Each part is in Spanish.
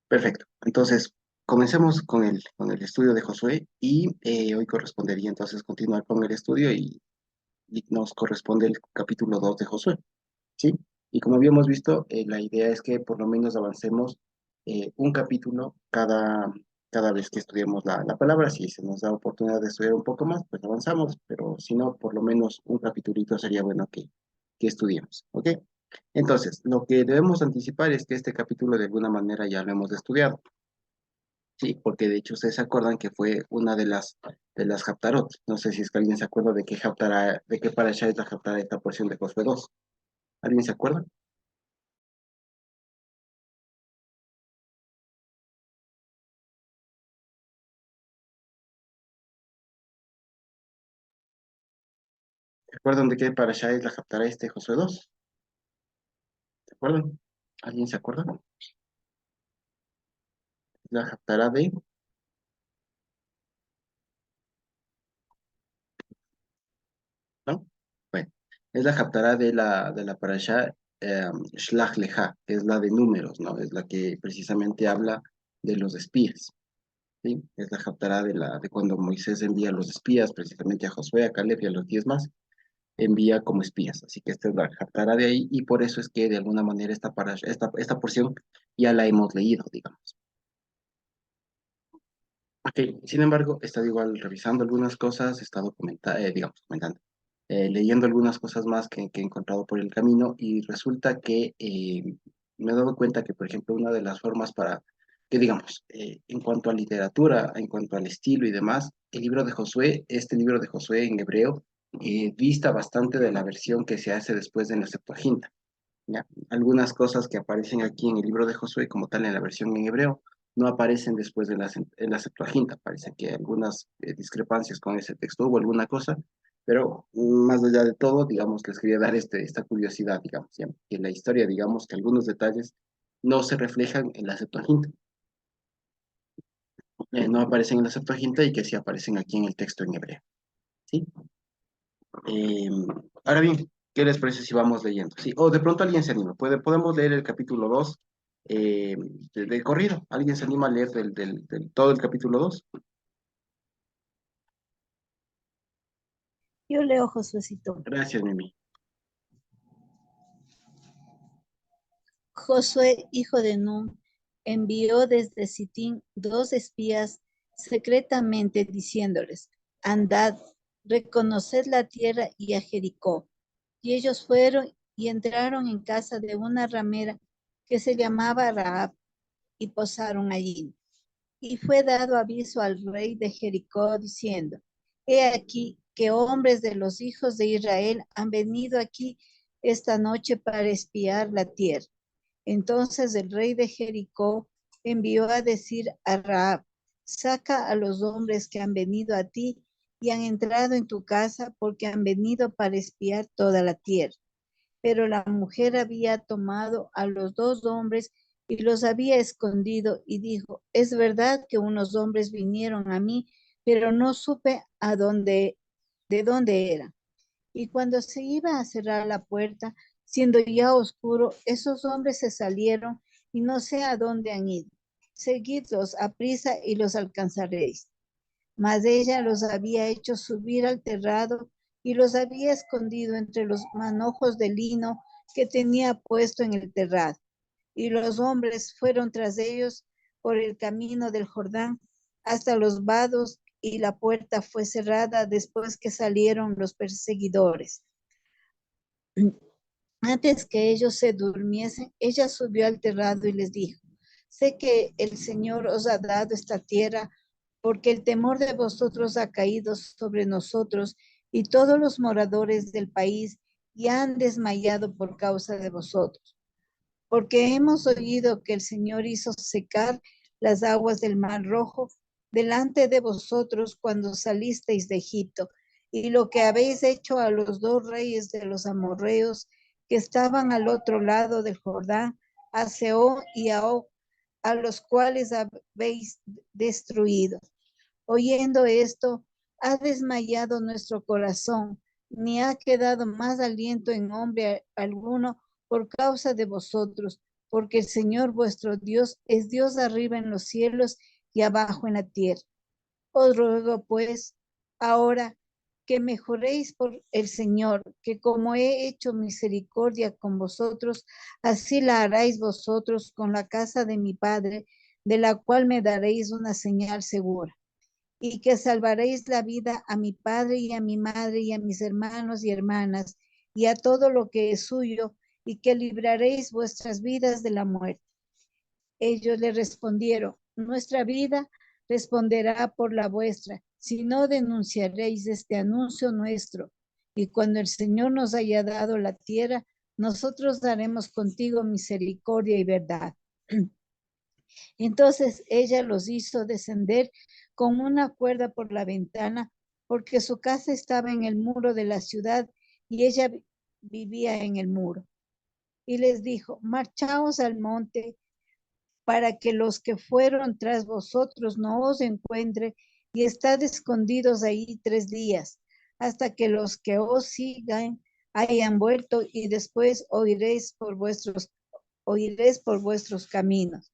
Perfecto. Entonces, comencemos con el estudio de Josué y hoy correspondería entonces continuar con el estudio y nos corresponde el capítulo 2 de Josué, ¿sí? Y como habíamos visto, la idea es que por lo menos avancemos un capítulo cada vez que estudiemos la palabra. Si se nos da oportunidad de estudiar un poco más, pues avanzamos, pero si no, por lo menos un capitulito sería bueno que estudiemos, ¿ok? Entonces, lo que debemos anticipar es que este capítulo de alguna manera ya lo hemos estudiado. Sí, porque de hecho ustedes se acuerdan que fue una de las Haftarot. No sé si es que alguien se acuerda de qué Haftará, de qué parasha es la Haftará de esta porción de Josué 2. ¿Alguien se acuerda? ¿Se acuerdan de qué parasha es la Haftará este Josué 2? ¿Se acuerdan? ¿Alguien se acuerda? La Haftará de, ¿no? Bueno, es la Haftará de la parasha Shlach Lecha, que es la de números, ¿no? Es la que precisamente habla de los espías. ¿Sí? Es la Haftará de cuando Moisés envía a los espías, precisamente a Josué, a Caleb y a los 10 más, envía como espías. Así que esta es la Haftará de ahí, y por eso es que de alguna manera esta porción ya la hemos leído, digamos. Ok, sin embargo, he estado igual revisando algunas cosas, he estado digamos, comentando, leyendo algunas cosas más que he encontrado por el camino, y resulta que me he dado cuenta que, por ejemplo, una de las formas para que, digamos, en cuanto a literatura, en cuanto al estilo y demás, el libro de Josué, este libro de Josué en hebreo, dista bastante de la versión que se hace después de la Septuaginta. ¿Ya? Algunas cosas que aparecen aquí en el libro de Josué, como tal en la versión en hebreo, no aparecen después en la Septuaginta. Parece que hay algunas discrepancias con ese texto o alguna cosa, pero más allá de todo, digamos, les quería dar esta curiosidad, digamos, ¿ya? Que en la historia, digamos, que algunos detalles no se reflejan en la Septuaginta, no aparecen en la Septuaginta y que sí aparecen aquí en el texto en hebreo, ¿sí? Eh, Ahora bien, ¿qué les parece si vamos leyendo? Sí, o de pronto alguien se anima. Podemos leer el capítulo 2 de corrido. ¿Alguien se anima a leer todo el capítulo 2? Yo leo, Josuecito. Gracias, Mimi. Josué, hijo de Nun, envió desde Sitín 2 espías secretamente diciéndoles, andad, reconoced la tierra y a Jericó. Y ellos fueron y entraron en casa de una ramera que se llamaba Rahab y posaron allí. Y fue dado aviso al rey de Jericó diciendo, he aquí que hombres de los hijos de Israel han venido aquí esta noche para espiar la tierra. Entonces el rey de Jericó envió a decir a Rahab, saca a los hombres que han venido a ti y han entrado en tu casa porque han venido para espiar toda la tierra. Pero la mujer había tomado a los 2 hombres y los había escondido y dijo, es verdad que unos hombres vinieron a mí, pero no supe de dónde era. Y cuando se iba a cerrar la puerta, siendo ya oscuro, esos hombres se salieron y no sé a dónde han ido. Seguidlos a prisa y los alcanzaréis. Mas ella los había hecho subir al terrado y los había escondido entre los manojos de lino que tenía puesto en el terrado. Y los hombres fueron tras ellos por el camino del Jordán hasta los vados, y la puerta fue cerrada después que salieron los perseguidores. Antes que ellos se durmiesen, ella subió al terrado y les dijo, sé que el Señor os ha dado esta tierra porque el temor de vosotros ha caído sobre nosotros y todos los moradores del país y han desmayado por causa de vosotros. Porque hemos oído que el Señor hizo secar las aguas del Mar Rojo delante de vosotros cuando salisteis de Egipto, y lo que habéis hecho a los 2 reyes de los amorreos que estaban al otro lado del Jordán, a Sehón y a Og, a los cuales habéis destruido. Oyendo esto, ha desmayado nuestro corazón, ni ha quedado más aliento en hombre alguno por causa de vosotros, porque el Señor vuestro Dios es Dios arriba en los cielos y abajo en la tierra. Os ruego pues ahora que mejoréis por el Señor, que como he hecho misericordia con vosotros, así la haráis vosotros con la casa de mi Padre, de la cual me daréis una señal segura, y que salvaréis la vida a mi padre y a mi madre y a mis hermanos y hermanas y a todo lo que es suyo, y que libraréis vuestras vidas de la muerte. Ellos le respondieron, nuestra vida responderá por la vuestra, si no denunciaréis este anuncio nuestro. Y cuando el Señor nos haya dado la tierra, nosotros daremos contigo misericordia y verdad. Entonces ella los hizo descender con una cuerda por la ventana, porque su casa estaba en el muro de la ciudad y ella vivía en el muro. Y les dijo, marchaos al monte para que los que fueron tras vosotros no os encuentren, y estad escondidos ahí 3 días, hasta que los que os sigan hayan vuelto, y después oiréis por vuestros caminos.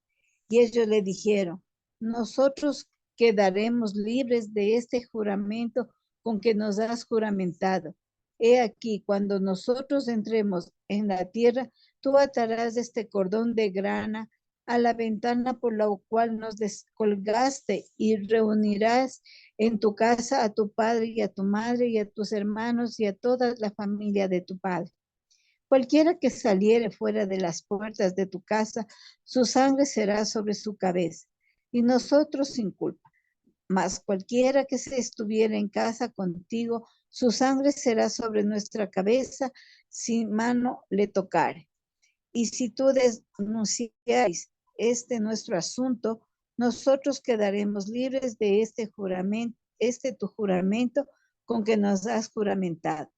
Y ellos le dijeron, nosotros quedaremos libres de este juramento con que nos has juramentado. He aquí, cuando nosotros entremos en la tierra, tú atarás este cordón de grana a la ventana por la cual nos descolgaste, y reunirás en tu casa a tu padre y a tu madre y a tus hermanos y a toda la familia de tu padre. Cualquiera que saliere fuera de las puertas de tu casa, su sangre será sobre su cabeza, y nosotros sin culpa. Mas cualquiera que se estuviera en casa contigo, su sangre será sobre nuestra cabeza, si mano le tocare. Y si tú denunciáis este nuestro asunto, nosotros quedaremos libres de este juramento, tu juramento con que nos has juramentado.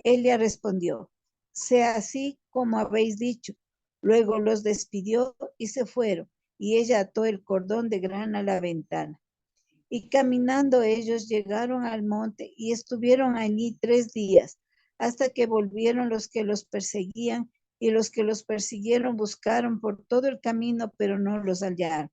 Él le respondió, sea así como habéis dicho. Luego los despidió y se fueron, y ella ató el cordón de grana a la ventana. Y caminando ellos llegaron al monte y estuvieron allí 3 días, hasta que volvieron los que los perseguían, y los que los persiguieron buscaron por todo el camino, pero no los hallaron.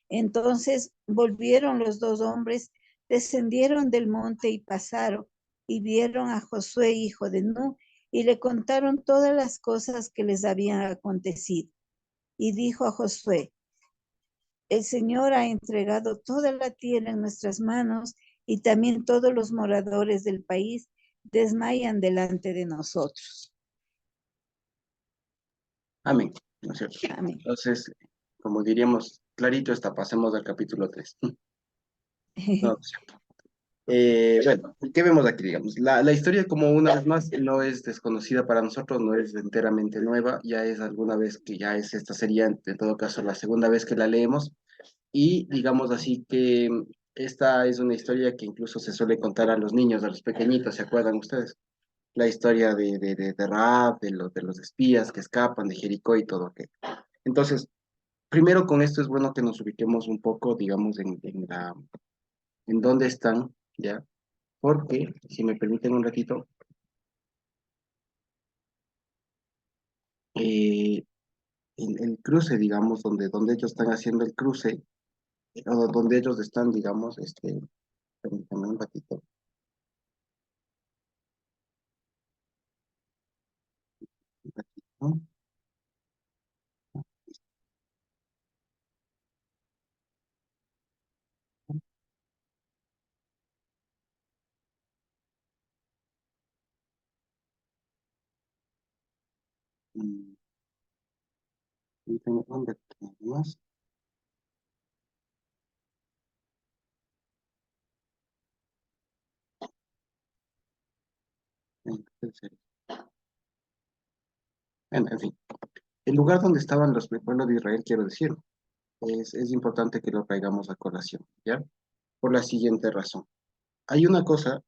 Entonces volvieron los 2 hombres, descendieron del monte y pasaron, y vieron a Josué, hijo de Nun, y le contaron todas las cosas que les habían acontecido. Y dijo a Josué, el Señor ha entregado toda la tierra en nuestras manos, y también todos los moradores del país desmayan delante de nosotros. Amén, ¿no es cierto? Amén. Entonces, como diríamos, clarito está, pasemos al capítulo 3. No, no es cierto. Bueno, ¿qué vemos aquí, digamos? La historia, como una vez más, no es desconocida para nosotros, no es enteramente nueva, ya es alguna vez que ya es, esta sería, en todo caso, la segunda vez que la leemos, y digamos así que esta es una historia que incluso se suele contar a los niños, a los pequeñitos, ¿se acuerdan ustedes? La historia de Rahab, de los espías que escapan, de Jericó y todo aquello. Entonces, primero con esto es bueno que nos ubiquemos un poco, digamos, en dónde están, ¿ya? Porque, si me permiten un ratito, eh, el cruce, digamos, donde ellos están haciendo el cruce, o donde ellos están, digamos, permítanme un ratito. Un ratito. Mm, permítanme un ratito más. Entonces, bueno, en fin, el lugar donde estaban los el pueblo de Israel, quiero decir, es importante que lo traigamos a colación, ¿ya? Por la siguiente razón. Hay una cosa,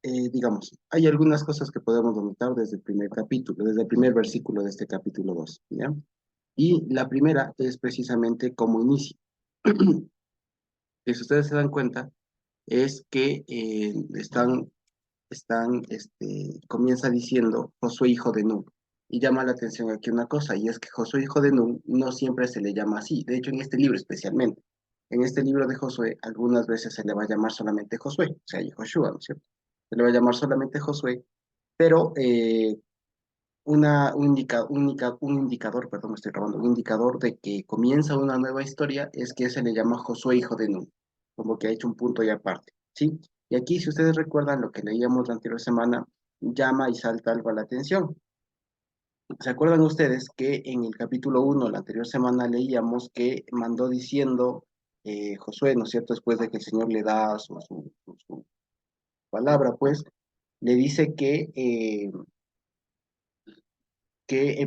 digamos, hay algunas cosas que podemos notar desde el primer capítulo, desde el primer versículo de este capítulo 2, ¿ya? Y la primera es precisamente cómo inicia. Que si ustedes se dan cuenta, es que comienza diciendo Josué hijo de Nun. Y llama la atención aquí una cosa, y es que Josué, hijo de Nun, no siempre se le llama así. De hecho, en este libro especialmente. En este libro de Josué, algunas veces se le va a llamar solamente Josué, o sea, Joshua, ¿no es cierto? Se le va a llamar solamente Josué, pero un indicador, perdón, me estoy robando, un indicador de que comienza una nueva historia es que se le llama Josué, hijo de Nun, como que ha hecho un punto y aparte, ¿sí? Y aquí, si ustedes recuerdan lo que leíamos la anterior semana, llama y salta algo a la atención. ¿Se acuerdan ustedes que en el capítulo 1, la anterior semana, leíamos que mandó diciendo Josué, ¿no es cierto? Después de que el Señor le da su palabra, pues, le dice que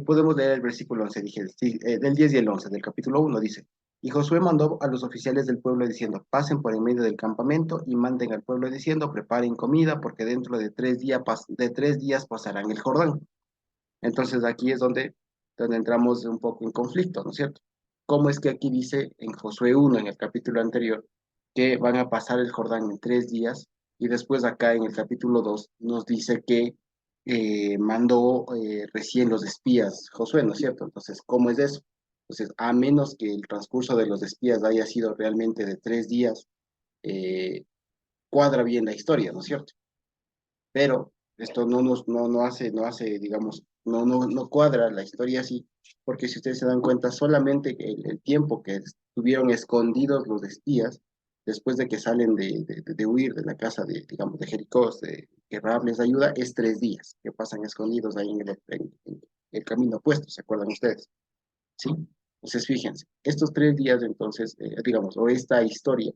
podemos leer el versículo 11, dije, sí, del 10 y el 11 del capítulo 1, dice, y Josué mandó a los oficiales del pueblo diciendo, pasen por en medio del campamento y manden al pueblo diciendo, preparen comida porque dentro de 3 días, de 3 días pasarán el Jordán. Entonces aquí es donde entramos un poco en conflicto, ¿no es cierto? ¿Cómo es que aquí dice en Josué 1, en el capítulo anterior, que van a pasar el Jordán en 3 días, y después acá en el capítulo 2 nos dice que mandó recién los espías Josué, ¿no es cierto? Entonces, ¿cómo es eso? Entonces, a menos que el transcurso de los espías haya sido realmente de 3 días, eh, cuadra bien la historia, ¿no es cierto? Pero esto no hace, digamos, no cuadra la historia así, porque si ustedes se dan cuenta, solamente el tiempo que estuvieron escondidos los espías, después de que salen de huir de la casa de, digamos, de Jericó, que Rahab les ayuda, es 3 días que pasan escondidos ahí en el camino opuesto, ¿se acuerdan ustedes? ¿Sí? Entonces, fíjense, estos 3 días, entonces, digamos, o esta historia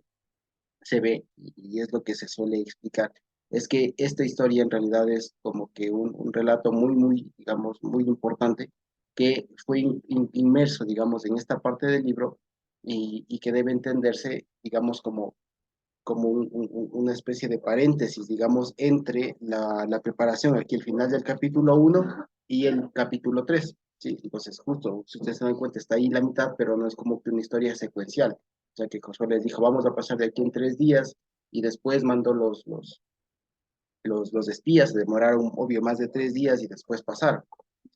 se ve, y es lo que se suele explicar, es que esta historia en realidad es como que un relato muy, digamos, muy importante, que fue inmerso, digamos, en esta parte del libro, y que debe entenderse, digamos, como una especie de paréntesis, digamos, entre la preparación, aquí el final del capítulo 1 y el capítulo 3. ¿Sí? Entonces, justo, si ustedes se dan cuenta, está ahí la mitad, pero no es como que una historia secuencial. O sea, que Josué les dijo, vamos a pasar de aquí en 3 días, y después mandó los espías, se demoraron, obvio, más de 3 días y después pasaron.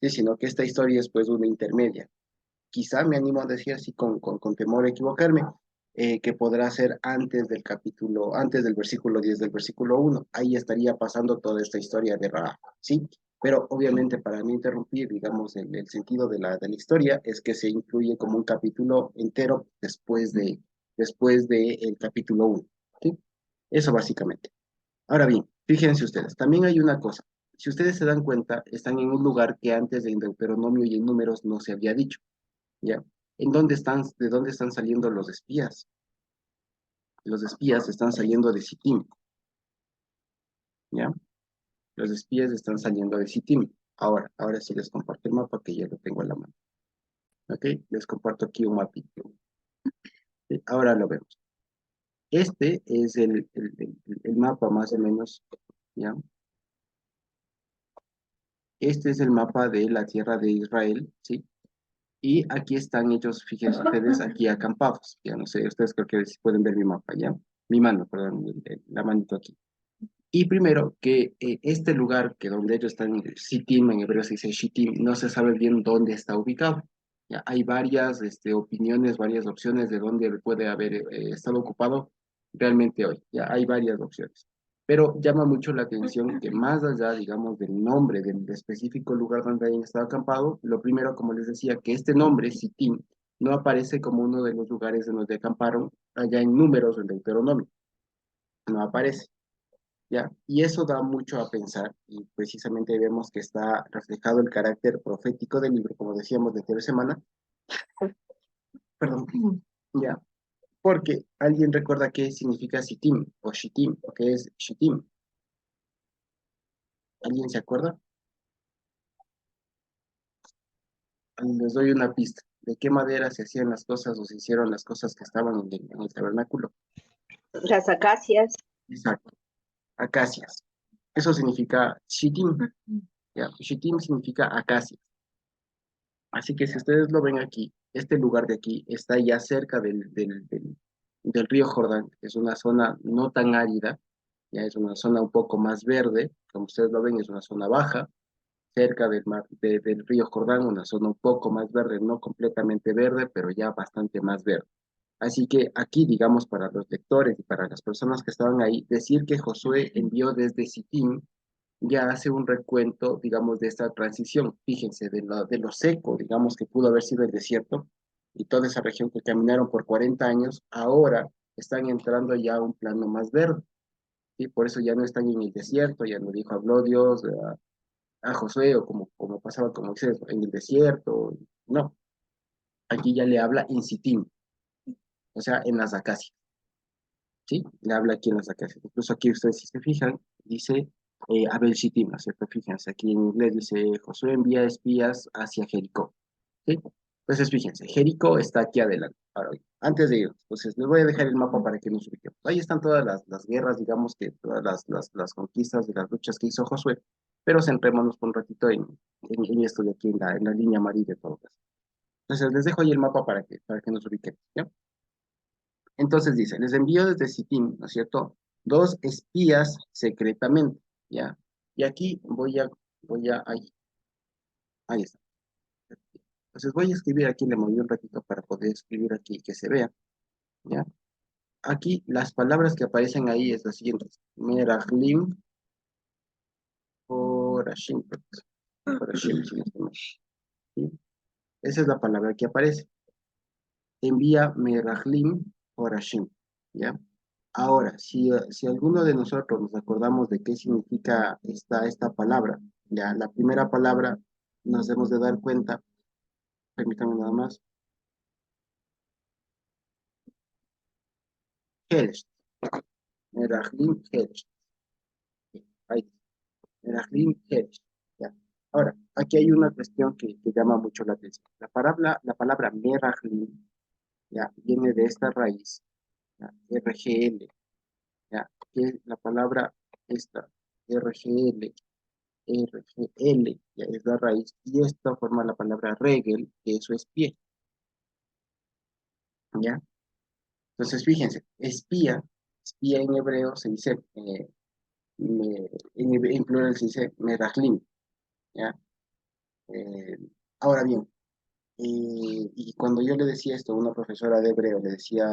¿Sí? Sino que esta historia es pues una intermedia. Quizá me animo a decir así con temor a equivocarme, que podrá ser antes del versículo 10 del versículo 1. Ahí estaría pasando toda esta historia de Rahab, ¿sí? Pero obviamente para no interrumpir, digamos, el sentido de la historia es que se incluye como un capítulo entero después de el capítulo 1, ¿sí? Eso básicamente. Ahora bien, fíjense ustedes, también hay una cosa. Si ustedes se dan cuenta, están en un lugar que antes en Deuteronomio y en Números no se había dicho. ¿Ya? ¿De dónde están saliendo los espías? Los espías están saliendo de Sittim, ¿ya? Los espías están saliendo de Sittim. Ahora sí les comparto el mapa que ya lo tengo en la mano. ¿Ok? Les comparto aquí un mapito. ¿Sí? Ahora lo vemos. Este es el mapa más o menos, ¿ya? Este es el mapa de la tierra de Israel, ¿sí? Y aquí están ellos, fíjense ustedes, aquí acampados. Ya no sé, ustedes creo que sí pueden ver mi mapa, ¿ya? Mi mano, perdón, la manito aquí. Y primero, que este lugar, que donde ellos están, Sittim, en hebreo se dice Shittim, no se sabe bien dónde está ubicado. Ya, hay varias opiniones, varias opciones de dónde puede haber estado ocupado realmente hoy. Ya hay varias opciones. Pero llama mucho la atención que más allá, digamos, del nombre del específico lugar donde hayan estado acampado, lo primero, como les decía, que este nombre, Sittim, no aparece como uno de los lugares en donde acamparon allá en Números o en Deuteronomio. No aparece. ¿Ya? Y eso da mucho a pensar, y precisamente vemos que está reflejado el carácter profético del libro, como decíamos de anterior semana, perdón, ¿ya? Porque alguien recuerda qué significa Sittim o Shittim, o qué es Shittim. ¿Alguien se acuerda? Les doy una pista. ¿De qué madera se hacían las cosas o se hicieron las cosas que estaban en el tabernáculo? Las acacias. Exacto, acacias. Eso significa Shittim, ¿ya? Shittim significa acacia. Así que si ustedes lo ven aquí, este lugar de aquí está ya cerca del río Jordán, que es una zona no tan árida, ya es una zona un poco más verde, como ustedes lo ven, es una zona baja, cerca del mar, del río Jordán, una zona un poco más verde, no completamente verde, pero ya bastante más verde. Así que aquí, digamos, para los lectores y para las personas que estaban ahí, decir que Josué envió desde Sittim ya hace un recuento, digamos, de esta transición. Fíjense, de lo seco, digamos, que pudo haber sido el desierto y toda esa región que caminaron por 40 años, ahora están entrando ya a un plano más verde. ¿Sí? Por eso ya no están en el desierto, ya no dijo, habló Dios a Josué o como pasaba con Moisés, en el desierto. No, aquí ya le habla in Sittim, o sea, en las acacias. ¿Sí? Le habla aquí en las acacias. Incluso aquí ustedes, si se fijan, dice Abel Shittim, ¿no es cierto? Fíjense, aquí en inglés dice, Josué envía espías hacia Jericó, ¿sí? Entonces, fíjense, Jericó está aquí adelante. Ahora, antes de ir, entonces les voy a dejar el mapa para que nos ubiquemos. Ahí están todas las guerras, digamos que todas las conquistas de las luchas que hizo Josué, pero centrémonos por un ratito en esto de aquí, en la línea amarilla de todo caso. Entonces, les dejo ahí el mapa para que nos ubiquemos, ¿ya? Entonces dice, les envío desde Sittim, ¿no es cierto? Dos espías secretamente, ¿ya? Y aquí ahí está. Entonces voy a escribir aquí, le moví un ratito para poder escribir aquí que se vea, ¿ya? Aquí las palabras que aparecen ahí es las siguientes. Meraglim, Horashim, Horashim, si no estoy mal, ¿sí? Esa es la palabra que aparece. Envía Meraglim, Horashim, ¿ya? Ahora, si alguno de nosotros nos acordamos de qué significa esta palabra, ya la primera palabra nos debemos de dar cuenta, permítanme nada más, Helsh, Merahlim Helsh, ahí, Merahlim Helsh, ya. Ahora, aquí hay una cuestión que llama mucho la atención. La palabra Merahlim, ya, viene de esta raíz, ya, RGL, ya, que es la palabra esta, RGL, RGL, ya es la raíz, y esto forma la palabra regel, que eso es pie, ¿ya? Entonces, fíjense, espía en hebreo se dice, en plural se dice merajlim, ¿ya? Eh, ahora bien, y cuando yo le decía esto a una profesora de hebreo, le decía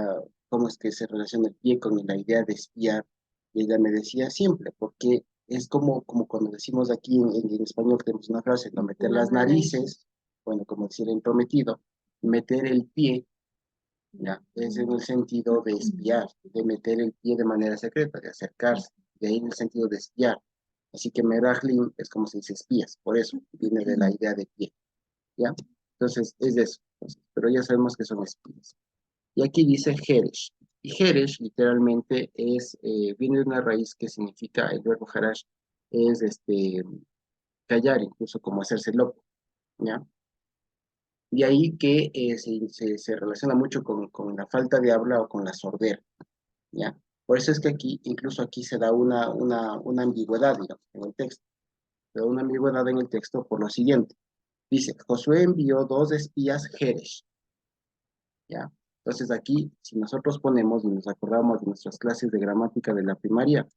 cómo es que se relaciona el pie con la idea de espiar, y ella me decía simple, porque es como cuando decimos aquí en español, tenemos una frase, no meter las narices, bueno, como decir entrometido, meter el pie, ya, es en el sentido de espiar, de meter el pie de manera secreta, de acercarse, de ahí en el sentido de espiar. Así que merajlim es como se dice espías, por eso viene de la idea de pie. ¿Ya? Entonces, es de eso. Entonces, pero ya sabemos que son espías. Y aquí dice Jeresh. Y Jeresh literalmente viene de una raíz que significa, el verbo Harash, es callar, incluso como hacerse loco, ¿ya? Y ahí que se relaciona mucho con la falta de habla o con la sordera, ¿ya? Por eso es que aquí, incluso aquí se da una ambigüedad, digamos, en el texto. Se da una ambigüedad en el texto por lo siguiente. Dice, Josué envió dos espías Jeresh, ¿ya? Entonces aquí, si nosotros ponemos y nos acordamos de nuestras clases de gramática de la primaria,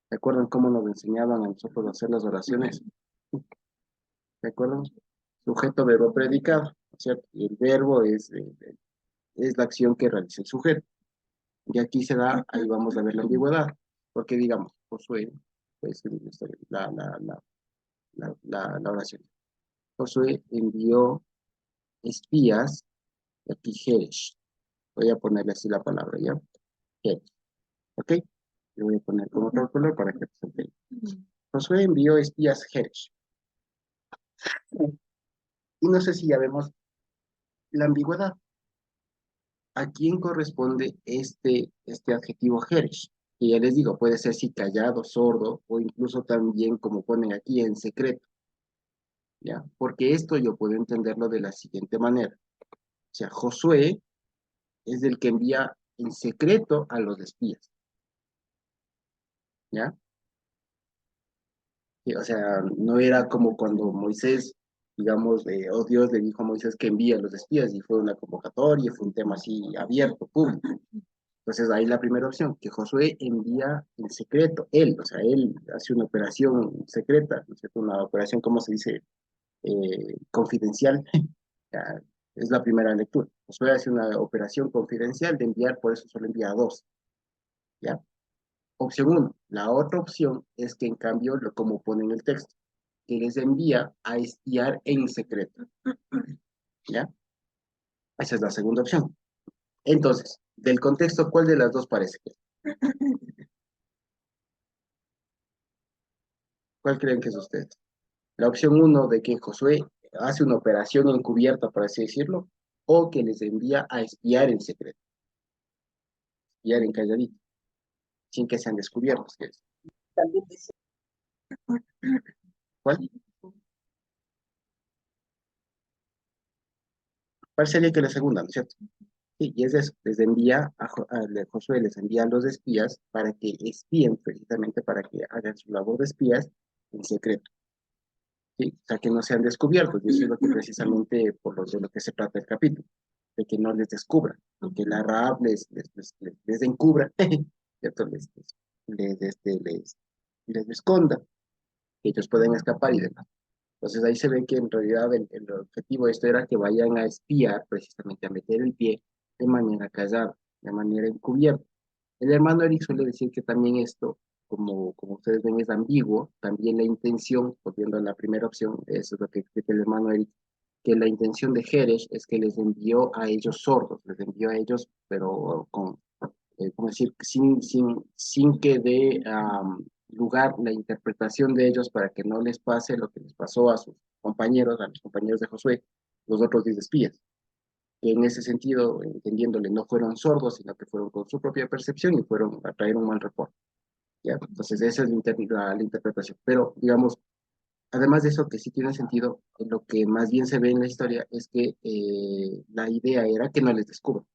¿se acuerdan cómo nos enseñaban a nosotros a hacer las oraciones? ¿Se acuerdan? Sujeto, verbo, predicado, ¿no es cierto? Y el verbo es la acción que realiza el sujeto. Y aquí se da, ahí vamos a ver la ambigüedad, porque digamos, Josué, pues la oración. Josué envió espías, y aquí Jeresh. Voy a ponerle así la palabra, ¿ya? Jeresh. ¿Ok? Le voy a poner como otro color para que se entienda. Josué envió espías Jeresh. Y no sé si ya vemos la ambigüedad. ¿A quién corresponde este adjetivo Jeresh? Que ya les digo, puede ser si callado, sordo, o incluso también, como ponen aquí, en secreto, ¿ya? Porque esto yo puedo entenderlo de la siguiente manera. O sea, Josué es el que envía en secreto a los espías, ¿ya? Sí, o sea, no era como cuando Moisés, digamos, o Dios le dijo a Moisés que envía a los espías y fue una convocatoria, fue un tema así abierto, público. Entonces ahí la primera opción, que Josué envía en secreto, él, o sea, él hace una operación secreta, ¿no es cierto? Una operación, ¿cómo se dice? confidencial. Ya, es la primera lectura. Josué hace una operación confidencial de enviar, por eso solo envía a dos. ¿Ya? Opción uno. La otra opción es que en cambio, como pone en el texto, que les envía a espiar en secreto. ¿Ya? Esa es la segunda opción. Entonces, del contexto, ¿cuál de las dos parece que es? ¿Cuál creen que es ustedes? La opción uno de que Josué hace una operación encubierta, por así decirlo, o que les envía a espiar en secreto, espiar en calladito, sin que sean descubiertos. ¿Qué es? También dice, ¿Cuál? ¿Cuál sería que la segunda, no es cierto? Sí, y es eso, les envía Josué les envía a los espías para que espíen, precisamente para que hagan su labor de espías en secreto, ¿sí? O sea, que no sean descubiertos, y eso es lo que precisamente de lo que se trata el capítulo, de que no les descubran, de que la Rahab les encubra, ¿cierto? Les esconda, que ellos pueden escapar y demás. Entonces ahí se ve que en realidad el objetivo de esto era que vayan a espiar, precisamente a meter el pie de manera callada, de manera encubierta. El hermano Eric suele decir que también esto, como ustedes ven, es ambiguo. También la intención, volviendo a la primera opción, eso es lo que explica el hermano Eric, que la intención de Jerez es que les envió a ellos sordos, les envió a ellos, pero con, ¿cómo decir? Sin que dé lugar la interpretación de ellos para que no les pase lo que les pasó a sus compañeros, a los compañeros de Josué, los otros 10 espías, que en ese sentido, entendiéndole, no fueron sordos, sino que fueron con su propia percepción y fueron a traer un mal reporte. ¿Ya? Entonces, esa es la interpretación. Pero, digamos, además de eso, que sí tiene sentido, lo que más bien se ve en la historia es que la idea era que no les descubran,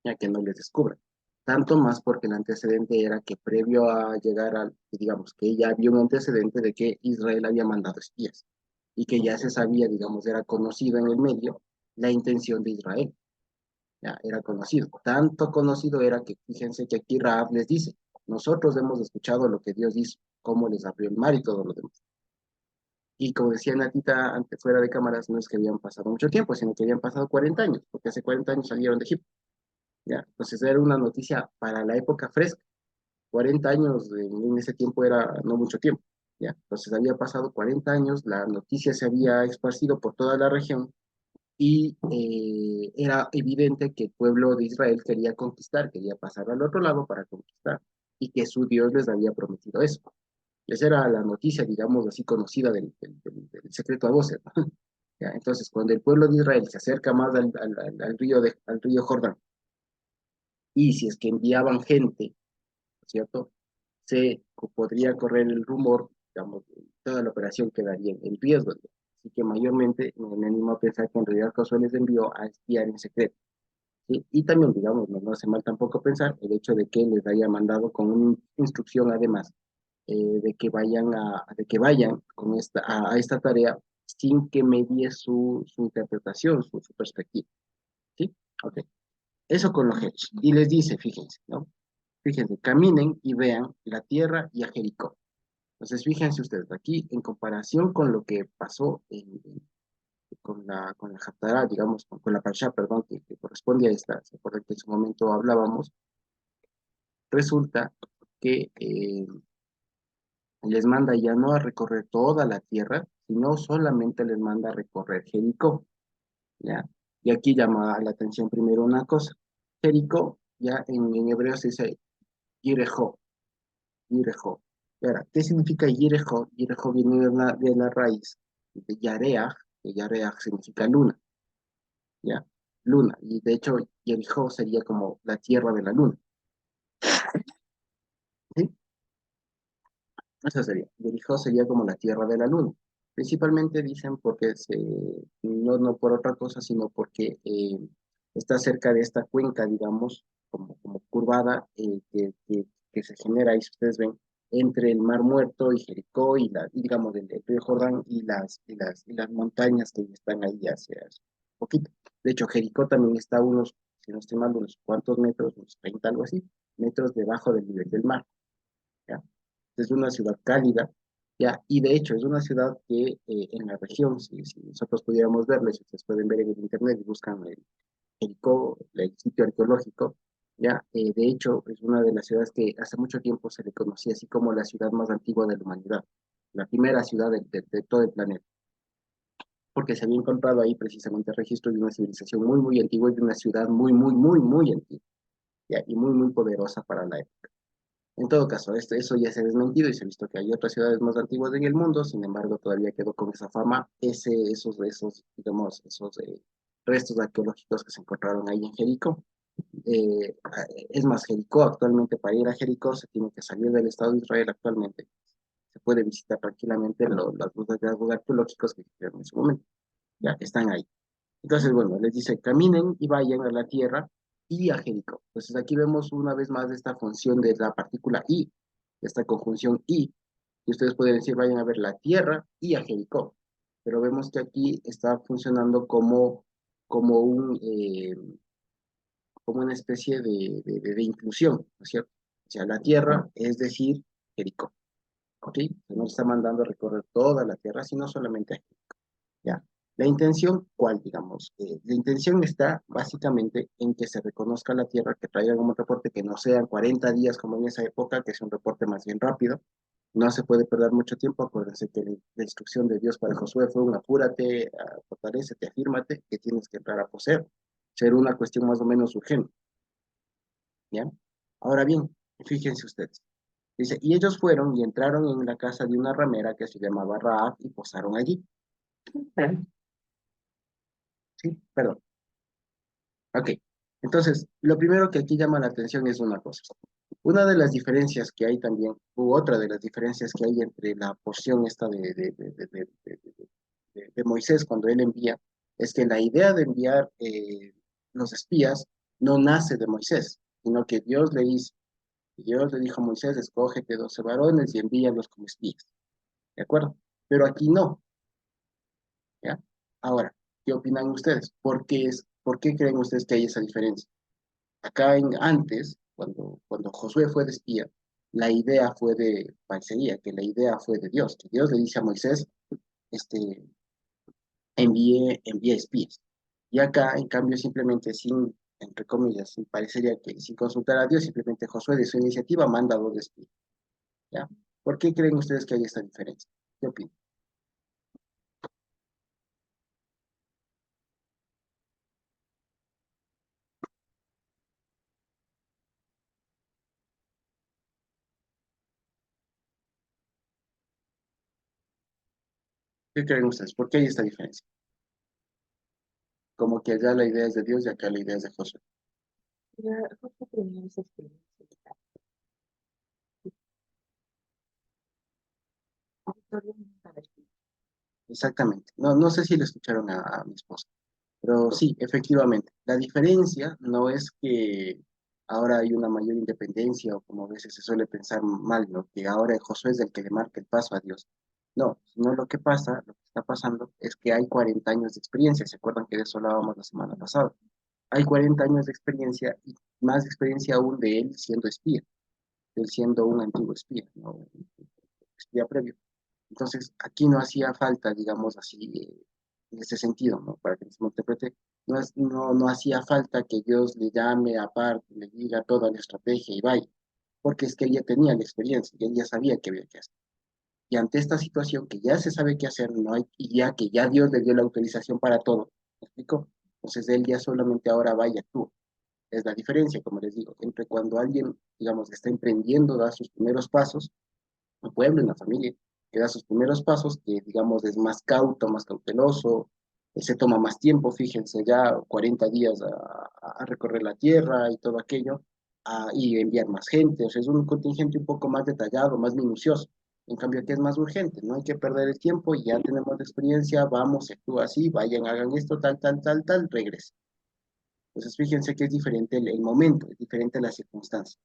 ya que no les descubran. Tanto más porque el antecedente era que previo a llegar al, digamos, que ya había un antecedente de que Israel había mandado espías y que ya se sabía, digamos, era conocido en el medio la intención de Israel. Ya era conocido. Tanto conocido era que fíjense que aquí Rahab les dice, nosotros hemos escuchado lo que Dios hizo, cómo les abrió el mar y todo lo demás. Y como decía Natita antes fuera de cámaras, no es que habían pasado mucho tiempo, sino que habían pasado 40 años, porque hace 40 años salieron de Egipto. ¿Ya? Entonces era una noticia para la época fresca. 40 años en ese tiempo era no mucho tiempo. ¿Ya? Entonces había pasado 40 años, la noticia se había esparcido por toda la región y era evidente que el pueblo de Israel quería conquistar, quería pasar al otro lado para conquistar y que su Dios les había prometido eso. Esa era la noticia, digamos así, conocida del secreto a voces, ¿no? ¿Ya? Entonces, cuando el pueblo de Israel se acerca más al río Jordán, y si es que enviaban gente, ¿cierto? Podría correr el rumor, digamos, toda la operación quedaría en riesgo. Así que mayormente me animo a pensar que en realidad Josué les envió a espiar en secreto. ¿Sí? Y también, digamos, no hace mal tampoco pensar el hecho de que les haya mandado con una instrucción además de que vayan con a esta tarea sin que medie su interpretación, su perspectiva. ¿Sí? Ok. Eso con los hechos. Y les dice, fíjense, ¿no? Fíjense, caminen y vean la tierra y a Jericó. Entonces, fíjense ustedes, aquí en comparación con lo que pasó con la Haftarah, digamos, con la Parshá, perdón, que corresponde a esta, se acuerdan que en su momento hablábamos, resulta que les manda ya no a recorrer toda la tierra, sino solamente les manda a recorrer Jericó, ¿ya? Y aquí llama la atención primero una cosa. Jericó, ya en hebreo se dice Yirejó, Yirejó. Ahora, ¿qué significa Yirejó? Yirejó viene de la raíz de Yareach, que Yareach significa luna, ¿ya? Luna. Y de hecho, Jericó sería como la tierra de la luna, ¿sí? Eso sería. Jericó sería como la tierra de la luna. Principalmente dicen porque no por otra cosa, sino porque está cerca de esta cuenca, digamos, como curvada, que se genera, ahí si ustedes ven, entre el Mar Muerto y Jericó y digamos, el río Jordán y las montañas que están ahí hacia un poquito. De hecho, Jericó también está a unos, si no estoy mal, unos cuantos metros, unos 30, algo así, metros debajo del nivel del mar. ¿Ya? Es una ciudad cálida, ¿ya? Y de hecho es una ciudad que en la región, si nosotros pudiéramos verles, si ustedes pueden ver en el internet y buscan el sitio arqueológico, ¿ya? De hecho es una de las ciudades que hace mucho tiempo se le conocía así como la ciudad más antigua de la humanidad, la primera ciudad de todo el planeta, porque se había encontrado ahí precisamente registros de una civilización muy, muy antigua y de una ciudad muy, muy, muy, muy antigua, ¿ya? Y muy, muy poderosa para la época. En todo caso, eso ya se ha desmentido y se ha visto que hay otras ciudades más antiguas en el mundo, sin embargo, todavía quedó con esa fama, digamos, esos restos arqueológicos que se encontraron ahí en Jericó. Es más, Jericó actualmente, para ir a Jericó, se tiene que salir del Estado de Israel actualmente. Se puede visitar tranquilamente los hallazgos arqueológicos que hicieron en su momento, ya que están ahí. Entonces, bueno, les dice, caminen y vayan a la tierra y a Jericó. Entonces, aquí vemos una vez más esta función de la partícula y, esta conjunción y ustedes pueden decir, vayan a ver la tierra y a Jericó. Pero vemos que aquí está funcionando como como una especie de inclusión, ¿no es cierto? O sea, la tierra es decir, Jericó, ¿ok? No está mandando a recorrer toda la tierra, sino solamente a Jericó. ¿Ya? La intención, ¿cuál, digamos? La intención está básicamente en que se reconozca la Tierra, que traigan un reporte que no sean 40 días como en esa época, que es un reporte más bien rápido. No se puede perder mucho tiempo. Acuérdense que la instrucción de Dios para Josué fue un apúrate, fortalécete, afírmate, que tienes que entrar a poseer. Ser una cuestión más o menos urgente. ¿Ya? Ahora bien, fíjense ustedes. Dice, y ellos fueron y entraron en la casa de una ramera que se llamaba Raab y posaron allí. Sí, perdón. Ok, entonces, lo primero que aquí llama la atención es una cosa. Una de las diferencias que hay también, u otra de las diferencias que hay entre la porción esta de Moisés cuando él envía, es que la idea de enviar los espías no nace de Moisés, sino que Dios le dijo a Moisés, escógete 12 varones y envíalos como espías, ¿de acuerdo? Pero aquí no, ¿ya? Ahora, ¿qué opinan ustedes? ¿Por qué creen ustedes que hay esa diferencia? Antes, cuando Josué fue de espía, la idea fue parecería que la idea fue de Dios, que Dios le dice a Moisés, este, envíe espías. Y acá, en cambio, simplemente entre comillas, parecería que sin consultar a Dios, simplemente Josué de su iniciativa manda dos espías, ¿ya? ¿Por qué creen ustedes que hay esta diferencia? ¿Qué opinan? ¿Qué creen ustedes? ¿Por qué hay esta diferencia? Como que allá la idea es de Dios y acá la idea es de Josué. Ya, justo tenía esa experiencia. Victoria no estaba aquí. Exactamente. No, no sé si le escucharon a mi esposa. Pero sí, efectivamente, la diferencia no es que ahora hay una mayor independencia o como a veces se suele pensar mal, ¿no? Que ahora Josué es el que le marca el paso a Dios. No, sino lo que pasa, lo que está pasando es que hay 40 años de experiencia. ¿Se acuerdan que de eso hablábamos la semana pasada? Hay 40 años de experiencia y más experiencia aún de él siendo espía, de él siendo un antiguo espía, ¿no? Un espía previo. Entonces, aquí no hacía falta, digamos así, en ese sentido, ¿no? Para que se interprete, no hacía falta que Dios le llame aparte, le diga toda la estrategia y vaya, porque es que él ya tenía la experiencia, y él ya sabía qué había que hacer. Y ante esta situación que ya se sabe qué hacer, no hay, y ya que ya Dios le dio la autorización para todo, ¿me explico? Entonces él ya solamente ahora vaya tú. Es la diferencia, como les digo, entre cuando alguien, digamos, está emprendiendo, da sus primeros pasos, un pueblo, una familia, que da sus primeros pasos, que digamos es más cauto, más cauteloso, se toma más tiempo, fíjense ya 40 días a recorrer la tierra y todo aquello, y enviar más gente, o sea, es un contingente un poco más detallado, más minucioso. En cambio, aquí es más urgente, no hay que perder el tiempo, ya tenemos la experiencia, vamos, se actúa así, vayan, hagan esto, tal, tal, tal, tal, regresen. Entonces, fíjense que es diferente el momento, es diferente la circunstancia,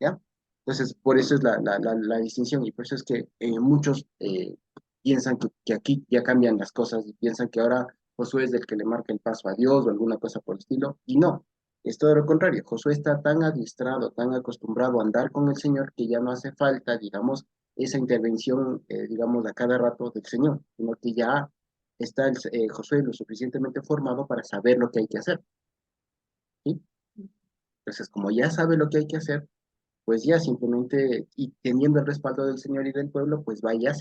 ¿ya? Entonces, por eso es la distinción y por eso es que muchos piensan que aquí ya cambian las cosas y piensan que ahora Josué es el que le marca el paso a Dios o alguna cosa por el estilo, y no, es todo lo contrario. Josué está tan adiestrado, tan acostumbrado a andar con el Señor que ya no hace falta, digamos, esa intervención, digamos, a cada rato del Señor, sino que ya está Josué lo suficientemente formado para saber lo que hay que hacer, ¿sí? Entonces, como ya sabe lo que hay que hacer, pues ya simplemente, y teniendo el respaldo del Señor y del pueblo, pues vaya,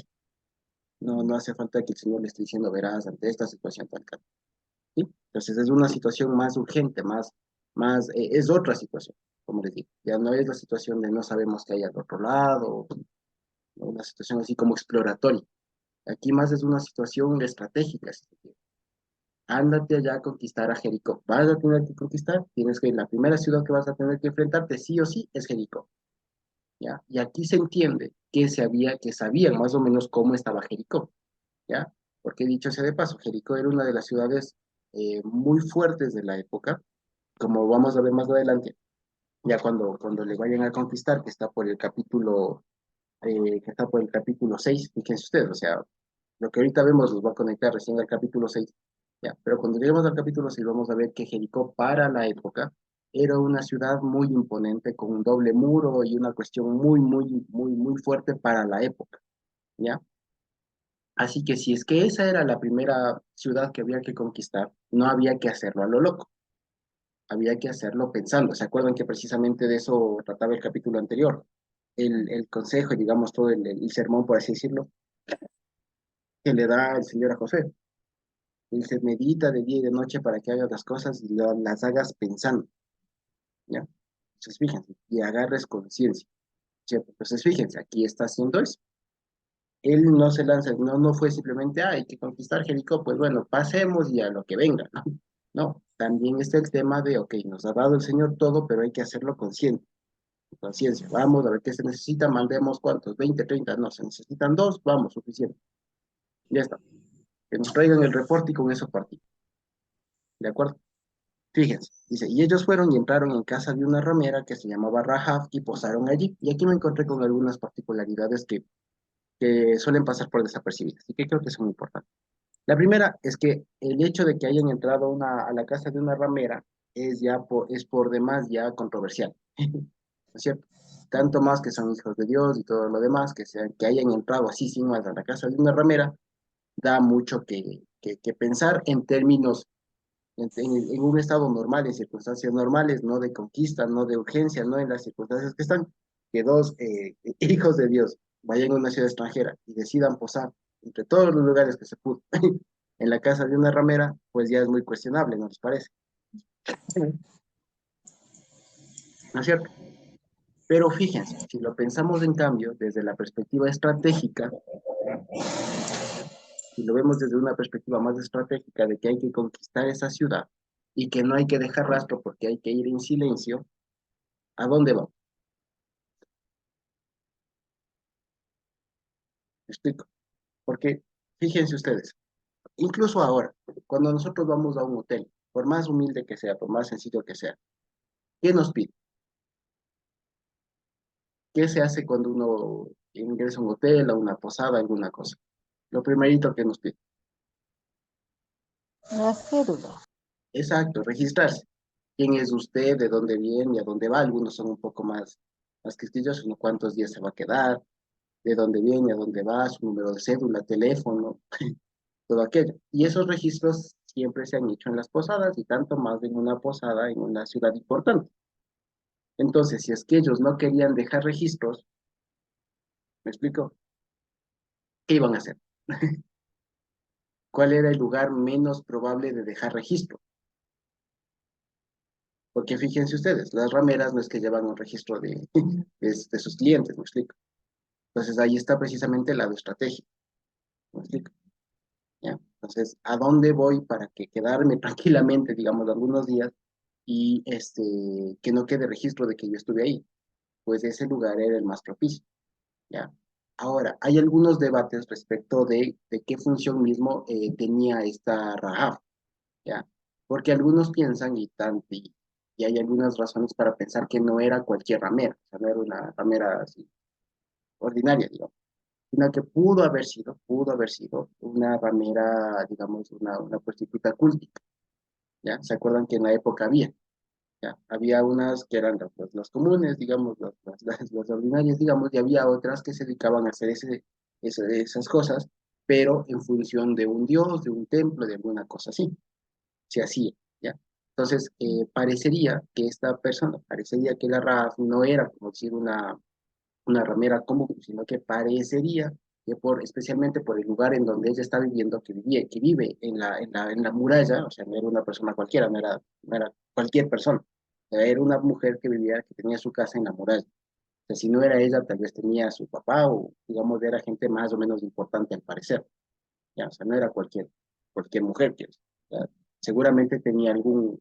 no hace falta que el Señor le esté diciendo, verás, ante esta situación tal, tal, ¿sí? Entonces es una situación más urgente, es otra situación, como les digo, ya no es la situación de no sabemos qué hay al otro lado, ¿no? Una situación así como exploratoria. Aquí más es una situación estratégica, si se quiere. Ándate allá a conquistar a Jericó. Vas a tener que conquistar, tienes que, la primera ciudad que vas a tener que enfrentarte, sí o sí, es Jericó, ¿ya? Y aquí se entiende que sabían más o menos cómo estaba Jericó, ¿ya? Porque dicho sea de paso, Jericó era una de las ciudades muy fuertes de la época, como vamos a ver más adelante, ya cuando le vayan a conquistar, que está por el capítulo 6 fíjense ustedes, o sea, lo que ahorita vemos los va a conectar recién al capítulo 6, ya, pero cuando lleguemos al capítulo 6 vamos a ver que Jericó para la época era una ciudad muy imponente, con un doble muro y una cuestión muy fuerte para la época, ¿ya? Así que si es que esa era la primera ciudad que había que conquistar, no había que hacerlo a lo loco, había que hacerlo pensando. ¿Se acuerdan que precisamente de eso trataba el capítulo anterior? El consejo, digamos, todo el sermón, por así decirlo, que le da el Señor a José. Él se medita de día y de noche para que hagas las cosas y las hagas pensando, ¿ya? Entonces, fíjense, y agarres conciencia, ¿cierto? Entonces, fíjense, aquí está haciendo eso. Él no se lanza, no fue simplemente, hay que conquistar Jericó, pues bueno, pasemos y a lo que venga, ¿no? No, también está el tema de, ok, nos ha dado el Señor todo, pero hay que hacerlo consciente, conciencia. Vamos a ver qué se necesita, mandemos cuántos, 20, 30, no, se necesitan dos, vamos, suficiente. Ya está. Que nos traigan el reporte y con eso partimos. ¿De acuerdo? Fíjense, dice, y ellos fueron y entraron en casa de una ramera que se llamaba Rahab y posaron allí. Y aquí me encontré con algunas particularidades que suelen pasar por desapercibidas y que creo que son importantes. La primera es que el hecho de que hayan entrado a la casa de una ramera es por demás ya controversial, ¿no es cierto? Tanto más que son hijos de Dios y todo lo demás, que hayan entrado así sin más a la casa de una ramera, da mucho que pensar en términos, en un estado normal, en circunstancias normales, no de conquista, no de urgencia, no en las circunstancias que están, que dos hijos de Dios vayan a una ciudad extranjera y decidan posar entre todos los lugares que se pudo en la casa de una ramera, pues ya es muy cuestionable, ¿no les parece? ¿No es cierto? Pero fíjense, si lo pensamos en cambio desde la perspectiva estratégica, si lo vemos desde una perspectiva más estratégica de que hay que conquistar esa ciudad y que no hay que dejar rastro porque hay que ir en silencio, ¿a dónde vamos? ¿Me explico? Porque fíjense ustedes, incluso ahora, cuando nosotros vamos a un hotel, por más humilde que sea, por más sencillo que sea, ¿qué nos pide? ¿Qué se hace cuando uno ingresa a un hotel, a una posada, alguna cosa? Lo primerito que nos pide. La cédula. Exacto, registrarse. ¿Quién es usted? ¿De dónde viene? ¿Y a dónde va? Algunos son un poco más quisquillosos, ¿no? ¿Cuántos días se va a quedar? ¿De dónde viene? ¿A dónde va? Su número de cédula, teléfono, todo aquello. Y esos registros siempre se han hecho en las posadas y tanto más en una posada en una ciudad importante. Entonces, si es que ellos no querían dejar registros, ¿me explico? ¿Qué iban a hacer? ¿Cuál era el lugar menos probable de dejar registro? Porque fíjense ustedes, las rameras no es que llevan un registro de sus clientes, ¿me explico? Entonces ahí está precisamente el lado estratégico, ¿me explico? ¿Ya? Entonces, ¿a dónde voy para que quedarme tranquilamente, digamos, algunos días y que no quede registro de que yo estuve ahí? Pues ese lugar era el más propicio, ¿ya? Ahora, hay algunos debates respecto de qué función mismo tenía esta Rahab, ¿ya? Porque algunos piensan y hay algunas razones para pensar que no era cualquier ramera, o sea, no era una ramera así, ordinaria, digamos, sino que pudo haber sido una ramera, digamos, una prostituta cultica, ¿ya? ¿Se acuerdan que en la época había? ¿ya? Había unas que eran las comunes, digamos, las ordinarias, digamos, y había otras que se dedicaban a hacer esas cosas, pero en función de un dios, de un templo, de alguna cosa así, se hacía, ¿ya? Entonces, parecería que esta persona, parecería que la Raf no era, como decir, una ramera común, sino que parecería que especialmente por el lugar en donde ella está viviendo, que vive en la muralla, o sea, no era una persona cualquiera, no era cualquier persona, era una mujer que vivía, que tenía su casa en la muralla. O sea, si no era ella, tal vez tenía a su papá o, digamos, era gente más o menos importante al parecer, ¿ya? O sea, no era cualquier mujer, quiero decir, ¿ya? Seguramente tenía algún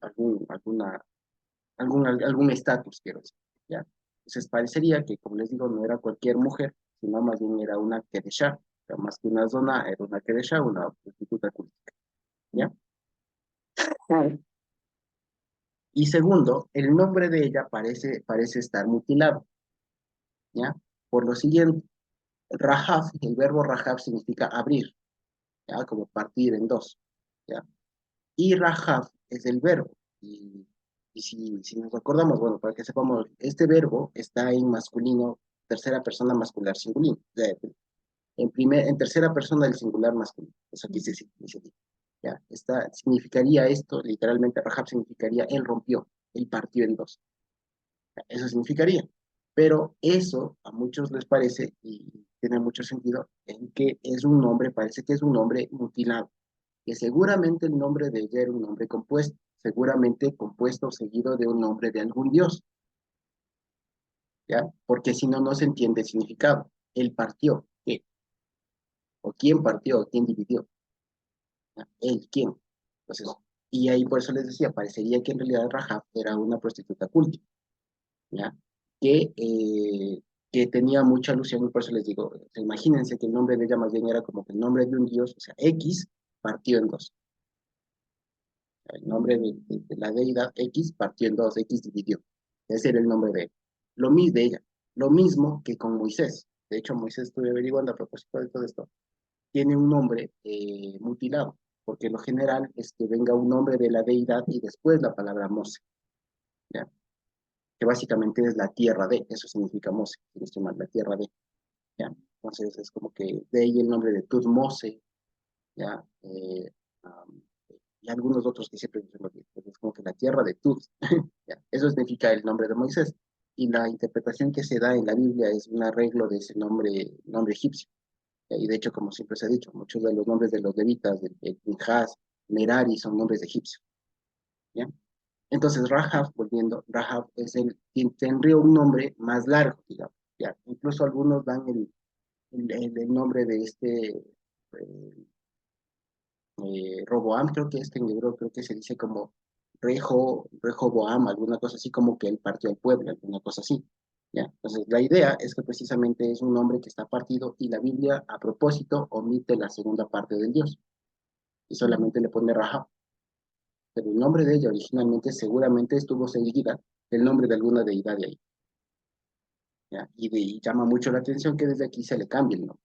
estatus, quiero decir, ¿ya? Entonces parecería que, como les digo, no era cualquier mujer, sino más bien era una Kedeshá, o sea, más que una zona, era una Kedeshá, una prostituta cultica, ¿ya? Y segundo, el nombre de ella parece estar mutilado, ¿ya? Por lo siguiente, Rahab, el verbo Rahab significa abrir, ¿ya? Como partir en dos, ¿ya? Y Rahab es el verbo. Y si nos acordamos, bueno, para que sepamos, este verbo está en masculino, tercera persona mascular singular, en tercera persona del singular masculino. Eso aquí dice aquí. Ya, significaría esto, literalmente, Rahab significaría él rompió, él partió en dos. Eso significaría. Pero eso a muchos les parece, y tiene mucho sentido, en que es un nombre, parece que es un nombre mutilado, que seguramente el nombre de ella era un nombre compuesto, seguramente compuesto o seguido de un nombre de algún dios, ¿ya? Porque si no, no se entiende el significado. Él partió, ¿qué? O quién partió, o quién dividió, ¿ya? Él, ¿quién? Entonces, y ahí por eso les decía, parecería que en realidad Rahab era una prostituta culta, ¿ya? Que, eh, que tenía mucha alusión, y por eso les digo, imagínense que el nombre de ella más bien era como que el nombre de un dios, o sea, X partió en dos. El nombre de la deidad X partió en dos, X dividió. Ese era el nombre de ella. Lo mismo que con Moisés. De hecho, Moisés, estuve averiguando a propósito de todo esto, tiene un nombre mutilado, porque lo general es que venga un nombre de la deidad y después la palabra Mose, ¿ya? Que básicamente es la tierra de, eso significa Mose, si no estoy mal, la tierra de, ¿ya? Entonces es como que de ahí el nombre de Tutmose, ¿ya? Um, y algunos otros que siempre se me olvidan, es como que la tierra de Tut, ¿ya? Eso significa el nombre de Moisés. Y la interpretación que se da en la Biblia es un arreglo de ese nombre egipcio. ¿Ya? Y de hecho, como siempre se ha dicho, muchos de los nombres de los levitas, de Pinhas, Merari, son nombres egipcios, ¿ya? Entonces, Rahab, volviendo, Rahab tendría un nombre más largo, digamos, ¿ya? Incluso algunos dan el nombre de Roboam, creo que en hebreo creo que se dice como Rehoboam, alguna cosa así como que él partió al pueblo, alguna cosa así, ¿ya? Entonces, la idea es que precisamente es un nombre que está partido y la Biblia, a propósito, omite la segunda parte del Dios y solamente le pone Rahab, pero el nombre de ella originalmente seguramente estuvo seguida del nombre de alguna deidad de ahí, ¿ya? Y llama mucho la atención que desde aquí se le cambie el nombre.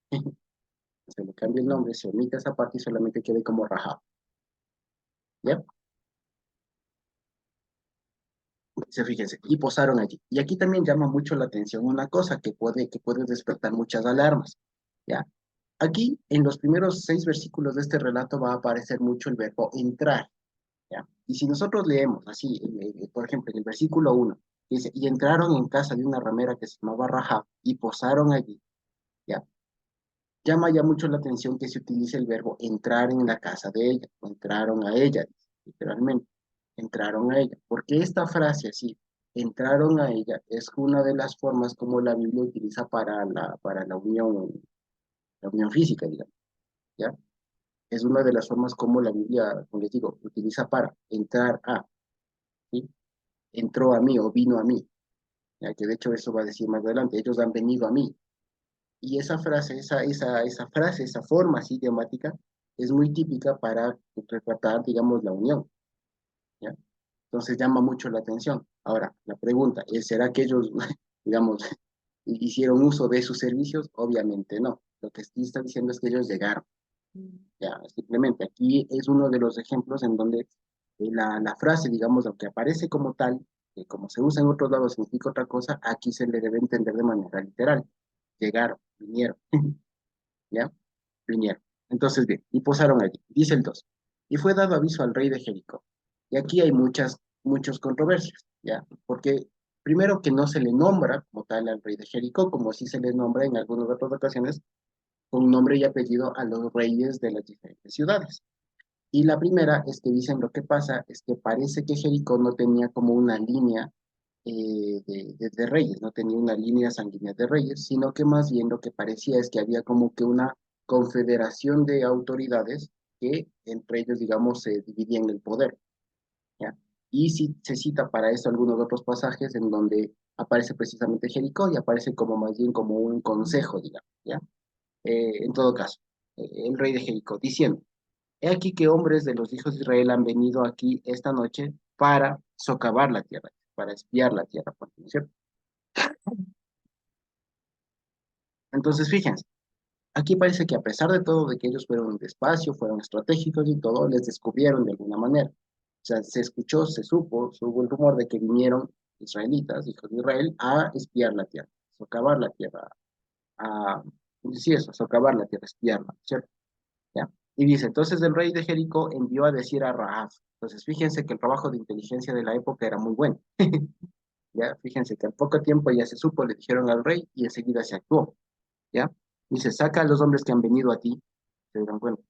Se le cambia el nombre, se omite esa parte y solamente quede como Rahab, ¿ya? Fíjense, y posaron allí. Y aquí también llama mucho la atención una cosa que puede despertar muchas alarmas, ¿ya? Aquí, en los primeros 6 versículos de este relato va a aparecer mucho el verbo entrar, ¿ya? Y si nosotros leemos así, por ejemplo, en el versículo 1, dice, y entraron en casa de una ramera que se llamaba Rahab y posaron allí, ¿ya? Llama ya mucho la atención que se utilice el verbo entrar en la casa de ella, o entraron a ella, literalmente, entraron a ella. Porque esta frase así, entraron a ella, es una de las formas como la Biblia utiliza para la unión física, digamos, ¿ya? Es una de las formas como la Biblia, como les digo, utiliza para entrar a, ¿sí? Entró a mí o vino a mí, ya que de hecho eso va a decir más adelante, ellos han venido a mí. Y esa frase, esa forma así idiomática, es muy típica para retratar, digamos, la unión, ¿ya? Entonces llama mucho la atención. Ahora, la pregunta es, ¿será que ellos, digamos, hicieron uso de sus servicios? Obviamente no. Lo que sí está diciendo es que ellos llegaron, ya, simplemente. Aquí es uno de los ejemplos en donde la frase, digamos, aunque aparece como tal, que como se usa en otros lados significa otra cosa, aquí se le debe entender de manera literal. Llegaron, vinieron, ¿ya? Vinieron. Entonces, bien, y posaron allí. Dice el 2. Y fue dado aviso al rey de Jericó. Y aquí hay muchas controversias, ¿ya? Porque primero que no se le nombra como tal al rey de Jericó, como sí se le nombra en algunas otras ocasiones, con nombre y apellido a los reyes de las diferentes ciudades. Y la primera es que dicen lo que pasa es que parece que Jericó no tenía como una línea de reyes, no tenía una línea sanguínea de reyes, sino que más bien lo que parecía es que había como que una confederación de autoridades que entre ellos, digamos, se dividían el poder, ¿ya? Y si se cita para eso algunos otros pasajes en donde aparece precisamente Jericó y aparece como más bien como un consejo, digamos, ¿ya? En todo caso, el rey de Jericó, diciendo, he aquí que hombres de los hijos de Israel han venido aquí esta noche para socavar la tierra, para espiar la tierra, ¿no es cierto? Entonces, fíjense, aquí parece que a pesar de todo, de que ellos fueron despacio, fueron estratégicos y todo, les descubrieron de alguna manera. O sea, se escuchó, se hubo el rumor de que vinieron israelitas, hijos de Israel, a espiar la tierra, socavar la tierra, a, sí, eso, socavar la tierra, espiarla, ¿cierto? ¿Ya? Y dice, entonces el rey de Jericó envió a decir a Rahab. Entonces, fíjense que el trabajo de inteligencia de la época era muy bueno. ¿Ya? Fíjense que al poco tiempo ya se supo, le dijeron al rey y enseguida se actuó. ¿Ya? Dice, saca a los hombres que han venido a ti, se dan cuenta,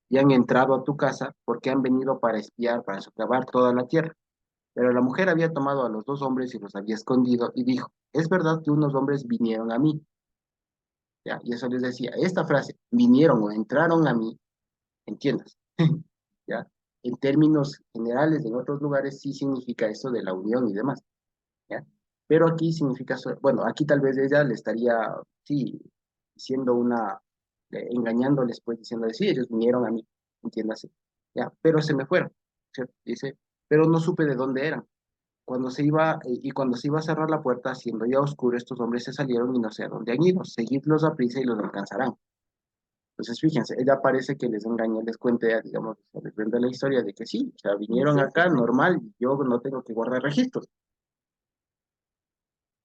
y han entrado a tu casa porque han venido para espiar, para socavar toda la tierra. Pero la mujer había tomado a los dos hombres y los había escondido y dijo, es verdad que unos hombres vinieron a mí. ¿Ya? Y eso les decía, esta frase, vinieron o entraron a mí, entiendas. ¿Ya? En términos generales, en otros lugares sí significa eso de la unión y demás, ¿ya? Pero aquí significa, bueno, aquí tal vez ella le estaría, sí, diciendo engañándoles, pues, diciéndoles, sí, ellos vinieron a mí, entiéndase, ¿ya? Pero se me fueron, ¿cierto? Dice, pero no supe de dónde eran. Cuando se iba a cerrar la puerta, siendo ya oscuro, estos hombres se salieron y no sé a dónde han ido. Seguidlos a prisa y los alcanzarán. Entonces, fíjense, ella parece que les engaña, les cuenta, digamos, les vende la historia de que sí, o sea, vinieron acá normal y yo no tengo que guardar registros.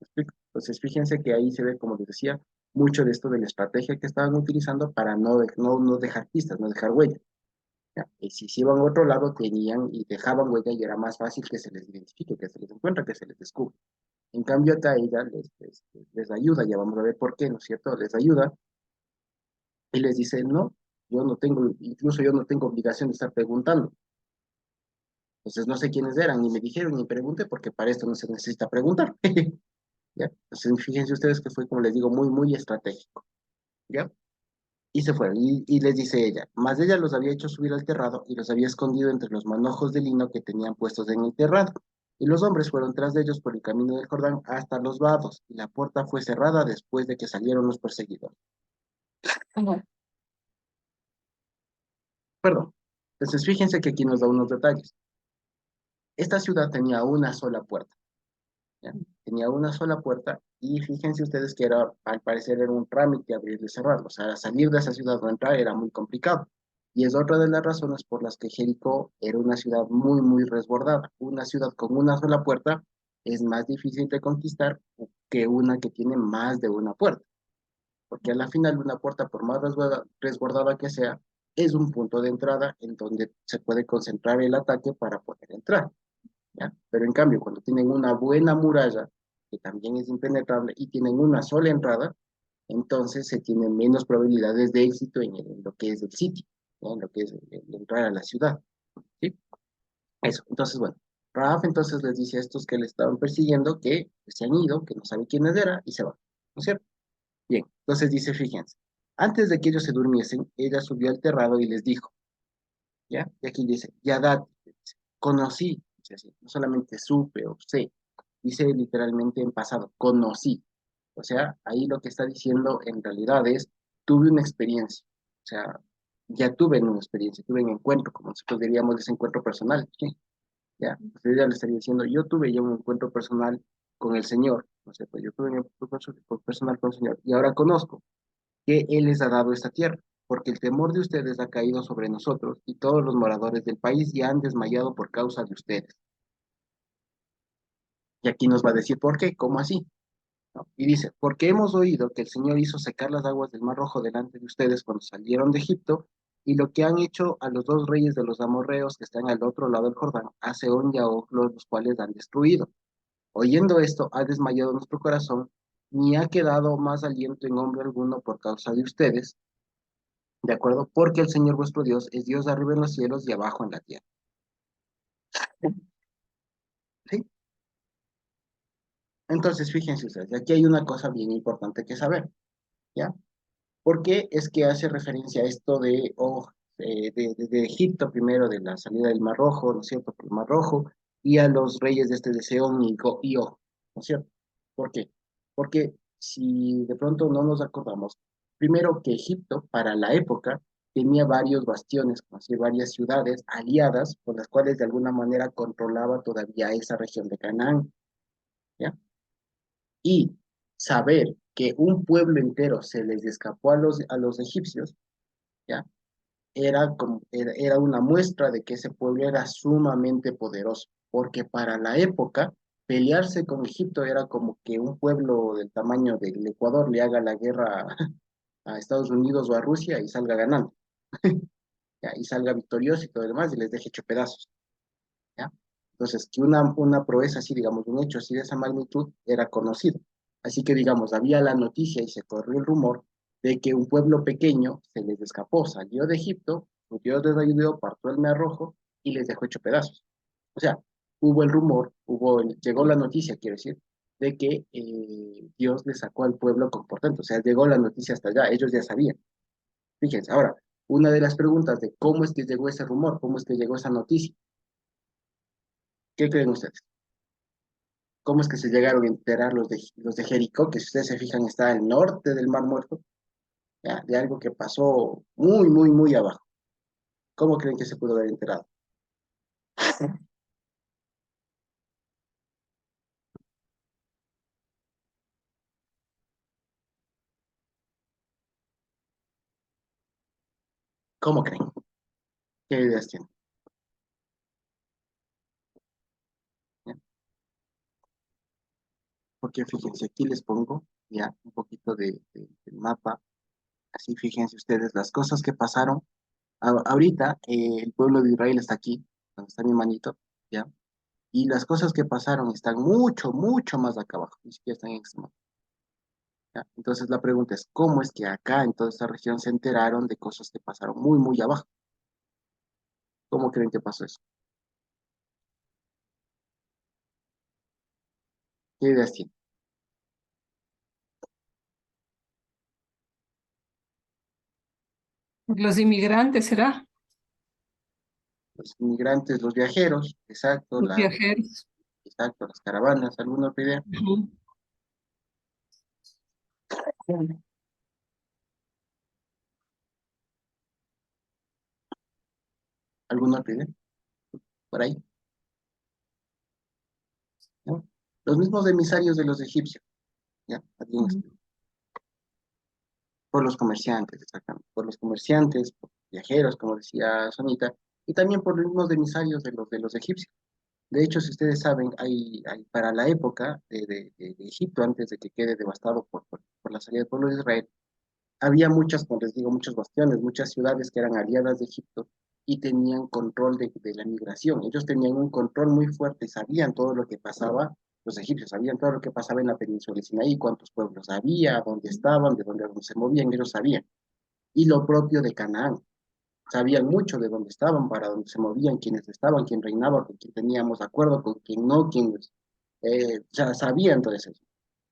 ¿Me explico? Entonces, fíjense que ahí se ve, como les decía, mucho de esto de la estrategia que estaban utilizando para no dejar pistas, no dejar huella. ¿Ya? Y si se iban a otro lado, tenían y dejaban huella y era más fácil que se les identifique, que se les encuentre, que se les descubra. En cambio, acá ella les ayuda, ya vamos a ver por qué, ¿no es cierto? Les ayuda y les dice, no, yo no tengo, incluso yo no tengo obligación de estar preguntando. Entonces no sé quiénes eran, ni me dijeron, ni pregunté, porque para esto no se necesita preguntar. ¿Ya? Entonces fíjense ustedes que fue, como les digo, muy, muy estratégico. ¿Ya? Y se fueron, y les dice ella, más ella los había hecho subir al terrado y los había escondido entre los manojos de lino que tenían puestos en el terrado. Y los hombres fueron tras de ellos por el camino del Jordán hasta los vados, y la puerta fue cerrada después de que salieron los perseguidores. Ujú. Perdón. Entonces fíjense que aquí nos da unos detalles. Esta ciudad tenía una sola puerta. ¿Ya? Tenía una sola puerta y fíjense ustedes que era, al parecer era un trámite abrir y cerrarlo, o sea, salir de esa ciudad o entrar era muy complicado. Y es otra de las razones por las que Jericó era una ciudad muy, muy resguardada. Una ciudad con una sola puerta es más difícil de conquistar que una que tiene más de una puerta, porque a la final una puerta, por más resguardada que sea, es un punto de entrada en donde se puede concentrar el ataque para poder entrar. ¿Ya? Pero en cambio, cuando tienen una buena muralla, que también es impenetrable, y tienen una sola entrada, entonces se tienen menos probabilidades de éxito en lo que es el sitio, ¿no? En lo que es el entrar a la ciudad. ¿Sí? Eso. Entonces, bueno, Raaf entonces les dice a estos que le estaban persiguiendo que se han ido, que no sabe quiénes eran, y se van. ¿No es cierto? Bien, entonces dice, fíjense, antes de que ellos se durmiesen, ella subió al terrado y les dijo, ¿ya? Y aquí dice, Yadad, conocí, dice así, no solamente supe o sé, dice literalmente en pasado, conocí. O sea, ahí lo que está diciendo en realidad es, tuve una experiencia. O sea, ya tuve una experiencia, tuve un encuentro, como nosotros diríamos, ese encuentro personal. ¿Sí? Ya, entonces ya le estaría diciendo, yo tuve ya un encuentro personal con el Señor. No sé, pues yo tuve un encuentro personal con el Señor y ahora conozco que Él les ha dado esta tierra, porque el temor de ustedes ha caído sobre nosotros y todos los moradores del país ya han desmayado por causa de ustedes. Y aquí nos va a decir por qué, cómo así, ¿no? Y dice, porque hemos oído que el Señor hizo secar las aguas del Mar Rojo delante de ustedes cuando salieron de Egipto, y lo que han hecho a los dos reyes de los amorreos que están al otro lado del Jordán, a Sehón y a Og, los cuales han destruido. Oyendo esto, ha desmayado nuestro corazón, ni ha quedado más aliento en hombre alguno por causa de ustedes, ¿de acuerdo? Porque el Señor vuestro Dios es Dios arriba en los cielos y abajo en la tierra. ¿Sí? Entonces, fíjense ustedes, aquí hay una cosa bien importante que saber, ¿ya? ¿Por qué es que hace referencia a esto de, de Egipto primero, de la salida del Mar Rojo, ¿no es cierto?, por el Mar Rojo, y a los reyes de este de Sehón y Og, ¿no es cierto? ¿Por qué? Porque si de pronto no nos acordamos, primero que Egipto, para la época, tenía varios bastiones, como así, varias ciudades aliadas, con las cuales de alguna manera controlaba todavía esa región de Canaán, ¿ya? Y saber que un pueblo entero se les escapó a los egipcios, ¿ya? Era una muestra de que ese pueblo era sumamente poderoso, porque para la época pelearse con Egipto era como que un pueblo del tamaño del Ecuador le haga la guerra a Estados Unidos o a Rusia y salga ganando, ¿ya? Y salga victorioso y todo lo demás y les deje hecho pedazos, ¿ya? Entonces, que una proeza así, digamos, un hecho así de esa magnitud era conocido. Así que, digamos, había la noticia y se corrió el rumor de que un pueblo pequeño se les escapó, salió de Egipto, su Dios les ayudó, partió el Mar Rojo y les dejó hecho pedazos. O sea, hubo el rumor, llegó la noticia, quiero decir, de que Dios les sacó al pueblo con portento. O sea, llegó la noticia hasta allá, ellos ya sabían. Fíjense, ahora, una de las preguntas de cómo es que llegó ese rumor, cómo es que llegó esa noticia, ¿qué creen ustedes? ¿Cómo es que se llegaron a enterar los de Jericó, que si ustedes se fijan está al norte del Mar Muerto, ¿ya? De algo que pasó muy, muy, muy abajo? ¿Cómo creen que se pudo haber enterado? ¿Cómo creen? ¿Qué ideas tienen? ¿Ya? Porque fíjense, aquí les pongo ya un poquito del mapa, así fíjense ustedes las cosas que pasaron. Ahorita el pueblo de Israel está aquí, donde está mi manito, ¿ya? Y las cosas que pasaron están mucho, mucho más acá abajo, ni siquiera están en este mapa. ¿Ya? Entonces la pregunta es, ¿cómo es que acá en toda esta región se enteraron de cosas que pasaron muy, muy abajo? ¿Cómo creen que pasó eso? ¿Qué ideas tienen? Los inmigrantes, ¿será? Los inmigrantes, los viajeros, exacto, Los viajeros. exacto, las caravanas, ¿alguna otra idea? Ujú. ¿Alguna otra idea? Por ahí, ¿no? Los mismos emisarios de los egipcios, ¿ya? Alguien Ujú. escribió. Por los comerciantes, exactamente, por los comerciantes, por viajeros, como decía Sonita, y también por los mismos emisarios de los egipcios. De hecho, si ustedes saben, para la época de Egipto, antes de que quede devastado por la salida del pueblo de Israel, había muchas, como les digo, muchos bastiones, muchas ciudades que eran aliadas de Egipto y tenían control de la migración. Ellos tenían un control muy fuerte, sabían todo lo que pasaba, los egipcios sabían todo lo que pasaba en la península de Sinaí, cuántos pueblos había, dónde estaban, de dónde se movían, ellos sabían. Y lo propio de Canaán, sabían mucho de dónde estaban, para dónde se movían, quiénes estaban, quién reinaba, con quién teníamos acuerdo, con quién no, quiénes, o sea, sabían todo eso.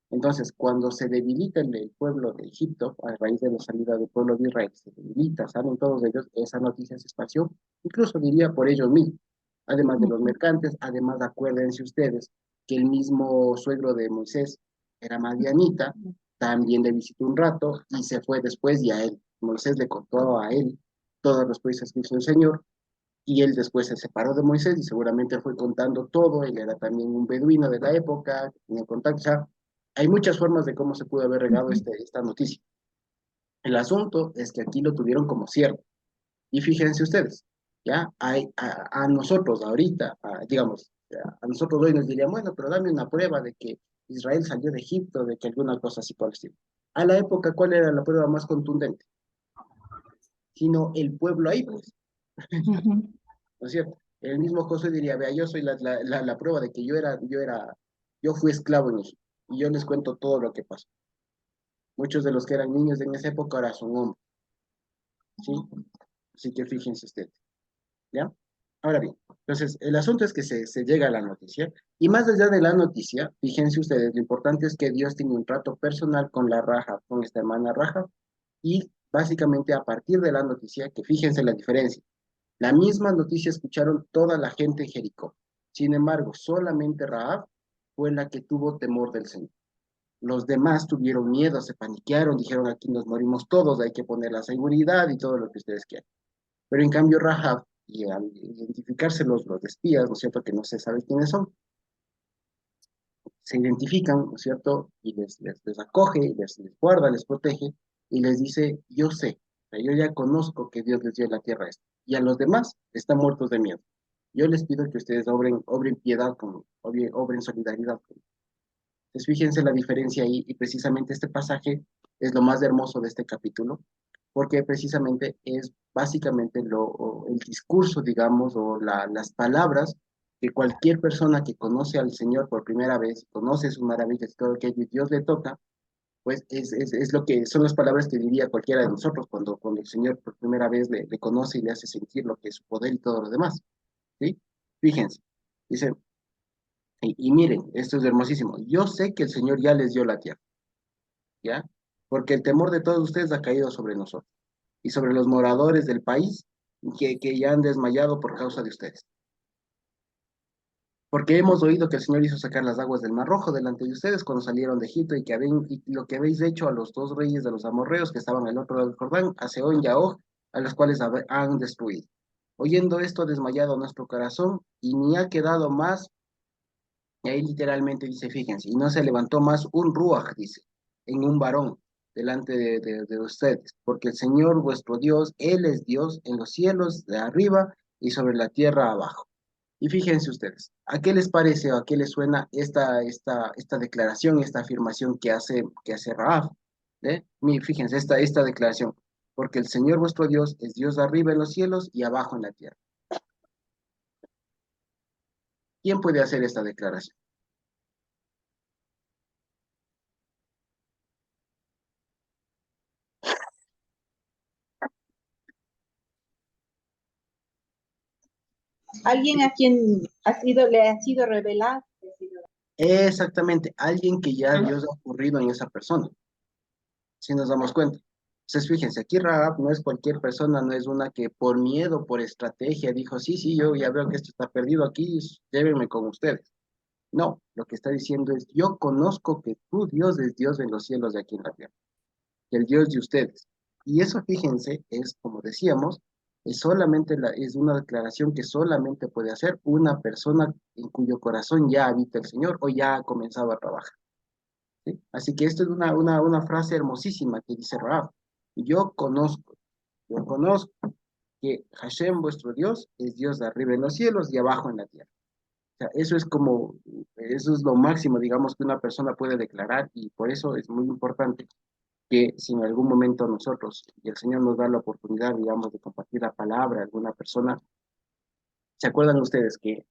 Entonces, cuando se debilita el pueblo de Egipto, a raíz de la salida del pueblo de Israel, se debilita, salen todos ellos, esa noticia se esparció, incluso diría por ellos mismos, además de los Ujú. mercantes, además acuérdense ustedes que el mismo suegro de Moisés era madianita, también le visitó un rato y se fue después y a él, Moisés le contó a él todas las cosas que hizo el Señor y él después se separó de Moisés y seguramente fue contando todo, él era también un beduino de la época, tenía contacto, o sea, hay muchas formas de cómo se pudo haber regado Ujú. esta noticia. El asunto es que aquí lo tuvieron como cierto. Y fíjense ustedes, ya a nosotros ahorita, digamos, a nosotros hoy nos dirían, bueno, pero dame una prueba de que Israel salió de Egipto, de que alguna cosa así por el estilo. A la época, ¿cuál era la prueba más contundente? Sino el pueblo ahí, pues, Ujú. ¿no es cierto? El mismo Josué diría, vea, yo soy la prueba de que yo fui esclavo en Egipto, y yo les cuento todo lo que pasó. Muchos de los que eran niños en esa época ahora son hombres, ¿sí? Así que fíjense ustedes, ¿ya? Ahora bien, entonces el asunto es que se llega a la noticia, y más allá de la noticia, fíjense ustedes, lo importante es que Dios tiene un trato personal con la Raja, con esta hermana Raja, y básicamente a partir de la noticia, que fíjense la diferencia, la misma noticia escucharon toda la gente en Jericó. Sin embargo, solamente Rahab fue la que tuvo temor del Señor. Los demás tuvieron miedo, se paniquearon, dijeron aquí nos morimos todos, hay que poner la seguridad y todo lo que ustedes quieran. Pero en cambio Rahab, y al identificarse los espías, ¿no es cierto?, que no se sabe quiénes son, se identifican, ¿no es cierto?, y les acoge, les guarda, les protege, y les dice, yo sé, o sea, yo ya conozco que Dios les dio la tierra esta, y a los demás están muertos de miedo. Yo les pido que ustedes obren piedad conmigo, obren solidaridad conmigo. Entonces, fíjense la diferencia ahí, y precisamente este pasaje es lo más hermoso de este capítulo, porque precisamente es básicamente el discurso, digamos, o las palabras que cualquier persona que conoce al Señor por primera vez, conoce sus maravillas y todo lo que Dios le toca, pues es lo que son las palabras que diría cualquiera de nosotros cuando el Señor por primera vez le conoce y le hace sentir lo que es su poder y todo lo demás, ¿sí? Fíjense, dice, y miren, esto es hermosísimo, yo sé que el Señor ya les dio la tierra, ¿ya? Porque el temor de todos ustedes ha caído sobre nosotros y sobre los moradores del país que ya han desmayado por causa de ustedes. Porque hemos oído que el Señor hizo sacar las aguas del Mar Rojo delante de ustedes cuando salieron de Egipto y lo que habéis hecho a los dos reyes de los amorreos que estaban al otro lado del Jordán, a Sehón y a Og, a los cuales han destruido. Oyendo esto, desmayado nuestro corazón y ni ha quedado más, y ahí literalmente dice, fíjense, y no se levantó más un ruaj, dice, en un varón delante de ustedes, porque el Señor vuestro Dios, Él es Dios en los cielos de arriba y sobre la tierra abajo. Y fíjense ustedes, ¿a qué les parece o a qué les suena esta declaración, esta afirmación que hace Rahab? Fíjense, esta declaración, porque el Señor vuestro Dios es Dios de arriba en los cielos y abajo en la tierra. ¿Quién puede hacer esta declaración? Alguien a quien le ha sido revelado. Exactamente, alguien que ya Dios ha ocurrido en esa persona, si nos damos cuenta. Entonces, fíjense, aquí Rahab no es cualquier persona, no es una que por miedo, por estrategia, dijo, sí, sí, yo ya veo que esto está perdido aquí, llévenme con ustedes. No, lo que está diciendo es, yo conozco que tu Dios es Dios en los cielos de aquí en la tierra, el Dios de ustedes. Y eso, fíjense, es, como decíamos, es una declaración que solamente puede hacer una persona en cuyo corazón ya habita el Señor o ya ha comenzado a trabajar. ¿Sí? Así que esto es una frase hermosísima que dice Rahab. Yo conozco, yo conozco que Hashem, vuestro Dios, es Dios de arriba en los cielos y abajo en la tierra. O sea, eso es lo máximo, digamos, que una persona puede declarar y por eso es muy importante que si en algún momento nosotros y el Señor nos da la oportunidad, digamos, de compartir la palabra a alguna persona, ¿se acuerdan ustedes que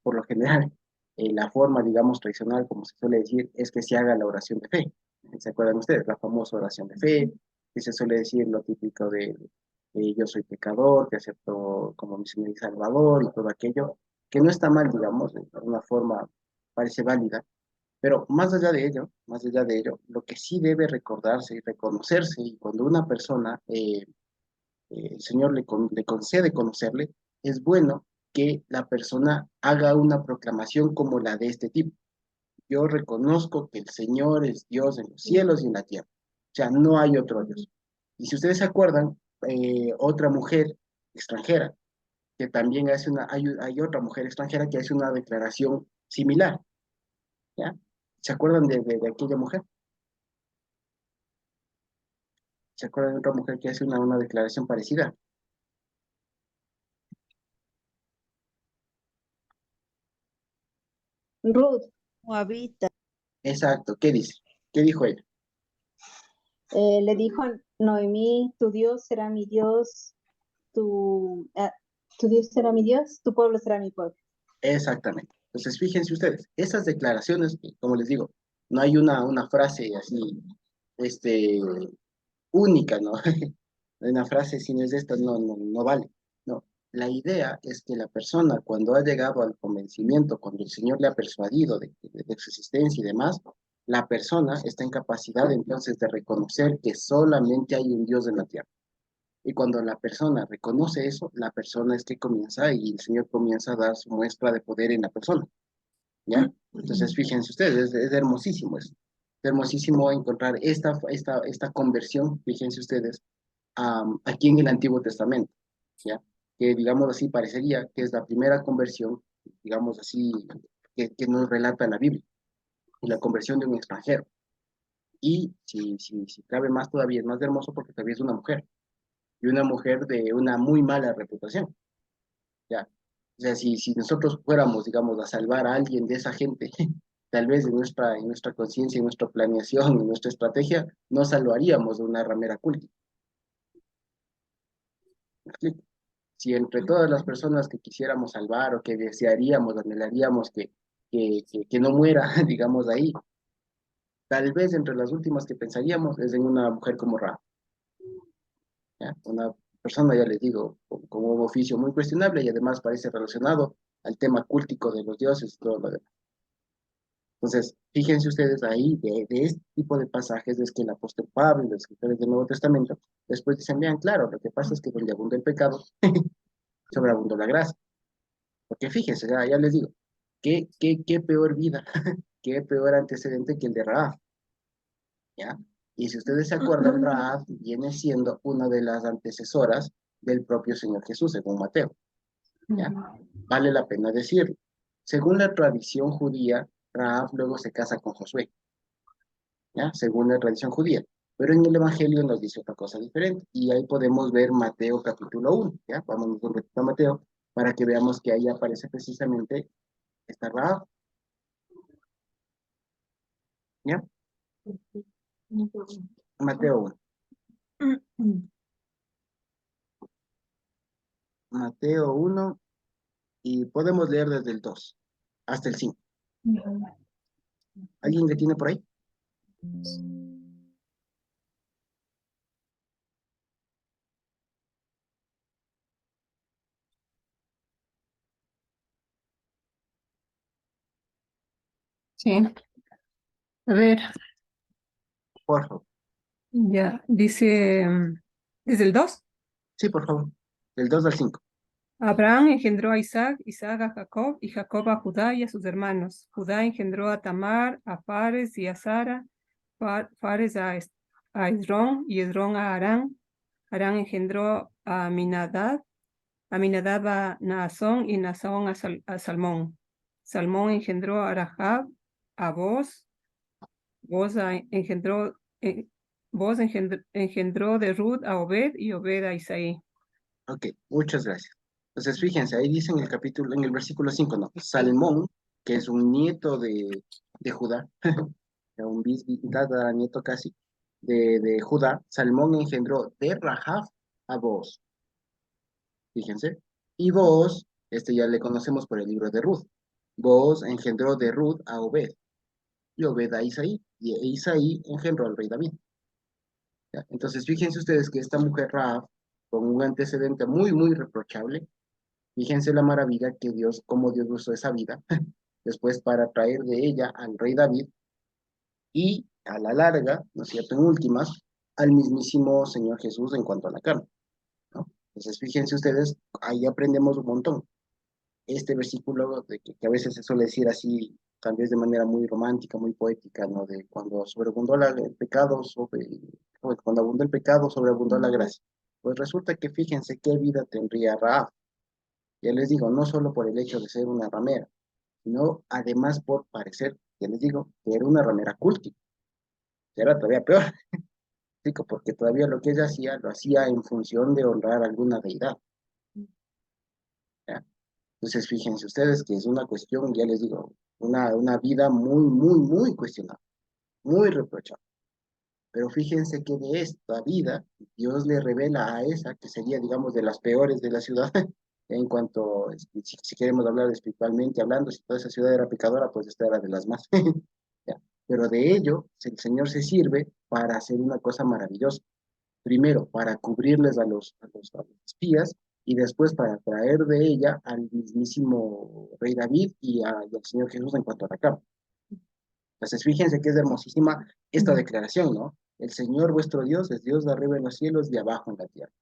por lo general la forma, digamos, tradicional, como se suele decir, es que se haga la oración de fe? ¿Se acuerdan ustedes? La famosa oración de fe, que se suele decir lo típico de yo soy pecador, que acepto como mi Señor y Salvador y todo aquello, que no está mal, digamos, de alguna forma parece válida, pero más allá de ello, lo que sí debe recordarse y reconocerse, y cuando una persona el Señor le concede conocerle, es bueno que la persona haga una proclamación como la de este tipo. Yo reconozco que el Señor es Dios en los cielos y en la tierra. O sea, no hay otro Dios. Y si ustedes se acuerdan, otra mujer extranjera, que también hay otra mujer extranjera que hace una declaración similar, ¿ya? ¿Se acuerdan de aquella mujer? ¿Se acuerdan de otra mujer que hace una declaración parecida? Ruth, Moabita. Exacto, ¿qué dice? ¿Qué dijo ella? le dijo a Noemí, tu Dios será mi Dios, tu Dios será mi Dios, tu pueblo será mi pueblo. Exactamente. Entonces, fíjense ustedes, esas declaraciones, como les digo, no hay una frase así, este, única, ¿no? Una frase, si no es esta, no vale. No. La idea es que la persona, cuando ha llegado al convencimiento, cuando el Señor le ha persuadido de su existencia y demás, la persona está en capacidad entonces de reconocer que solamente hay un Dios en la tierra. Y cuando la persona reconoce eso, la persona es que comienza y el Señor comienza a dar su muestra de poder en la persona, ¿ya? Entonces, fíjense ustedes, es hermosísimo eso. Es hermosísimo encontrar esta conversión, fíjense ustedes, aquí en el Antiguo Testamento, ¿ya? Que digamos así parecería que es la primera conversión, digamos así, que nos relata la Biblia, y la conversión de un extranjero. Y si cabe más todavía, es más hermoso porque todavía es una mujer, y una mujer de una muy mala reputación, ¿ya? O sea, si nosotros fuéramos, digamos, a salvar a alguien de esa gente, tal vez en nuestra conciencia, en nuestra planeación, en nuestra estrategia, no salvaríamos de una ramera culta. ¿Me explico? Si entre todas las personas que quisiéramos salvar o que desearíamos, anhelaríamos que no muera, digamos ahí, tal vez entre las últimas que pensaríamos es en una mujer como Ra, ¿ya? Una persona, ya les digo, con un oficio muy cuestionable y además parece relacionado al tema cultico de los dioses y todo lo demás. Entonces, fíjense ustedes ahí, de este tipo de pasajes, es que el apóstol Pablo y los escritores del Nuevo Testamento después dicen, vean, claro, lo que pasa es que donde abunda el pecado, sobreabundó la gracia. Porque fíjense, ya les digo, qué peor vida, qué peor antecedente que el de Rahab, ¿ya? Y si ustedes se acuerdan, Rahab viene siendo una de las antecesoras del propio Señor Jesús, según Mateo, ¿ya? Vale la pena decirlo. Según la tradición judía, Rahab luego se casa con Josué, ¿ya? Según la tradición judía. Pero en el Evangelio nos dice otra cosa diferente. Y ahí podemos ver Mateo capítulo 1, ¿ya? Vamos un ratito a Mateo para que veamos que ahí aparece precisamente esta Rahab, ¿ya? Mateo 1. Mateo 1 y podemos leer desde el 2 hasta el 5. ¿Alguien le tiene por ahí? Sí. A ver, Por favor. ya, dice, desde el 2. Sí, por favor. Del 2 al 5. Abraham engendró a Isaac, Isaac a Jacob, y Jacob a Judá y a sus hermanos. Judá engendró a Tamar, a Fares y a Sara, Fares a Esrón y Esrón a Arán. Arán engendró a Aminadab, Aminadab a Naasón y Naasón a Salmón. Salmón engendró a Rahab, a Boz, engendró, engendró de Ruth a Obed y Obed a Isaí. Ok, muchas gracias. Entonces, fíjense, ahí dice en el capítulo, en el versículo 5, ¿no? Salmón, que es un nieto de Judá, un nieto casi, de Judá, Salmón engendró de Rahab a Boaz, fíjense. Y Boaz, ya le conocemos por el libro de Ruth. Boaz engendró de Ruth a Obed, y Obed a Isaí, y Isaí engendró al rey David. ¿Ya? Entonces, fíjense ustedes que esta mujer Rahab, con un antecedente muy reprochable, fíjense la maravilla que Dios, cómo Dios usó esa vida, después para traer de ella al rey David y a la larga, ¿no es cierto?, en últimas, al mismísimo Señor Jesús en cuanto a la carne, ¿no? Entonces, fíjense ustedes, ahí aprendemos un montón. Este versículo de que a veces se suele decir así, tal vez de manera muy romántica, muy poética, ¿no? De cuando sobreabundó el pecado, cuando abundó el pecado, sobreabundó la gracia. Pues resulta que fíjense qué vida tendría Rahab. Ya les digo, no solo por el hecho de ser una ramera, sino además por parecer, ya les digo, que era una ramera culta, que era todavía peor, digo, porque todavía lo que ella hacía, lo hacía en función de honrar a alguna deidad, ¿ya? Entonces, fíjense ustedes que es una cuestión, ya les digo, una vida muy, muy, muy cuestionable, muy reprochable. Pero fíjense que de esta vida, Dios le revela a esa, que sería, digamos, de las peores de la ciudad, en cuanto, si queremos hablar espiritualmente hablando, si toda esa ciudad era pecadora, pues esta era de las más. ¿Ya? Pero de ello, el Señor se sirve para hacer una cosa maravillosa. Primero, para cubrirles a los espías, y después para traer de ella al mismísimo rey David y al Señor Jesús en cuanto a la cama. Entonces, fíjense que es hermosísima esta declaración, ¿no? El Señor vuestro Dios es Dios de arriba en los cielos y abajo en la tierra.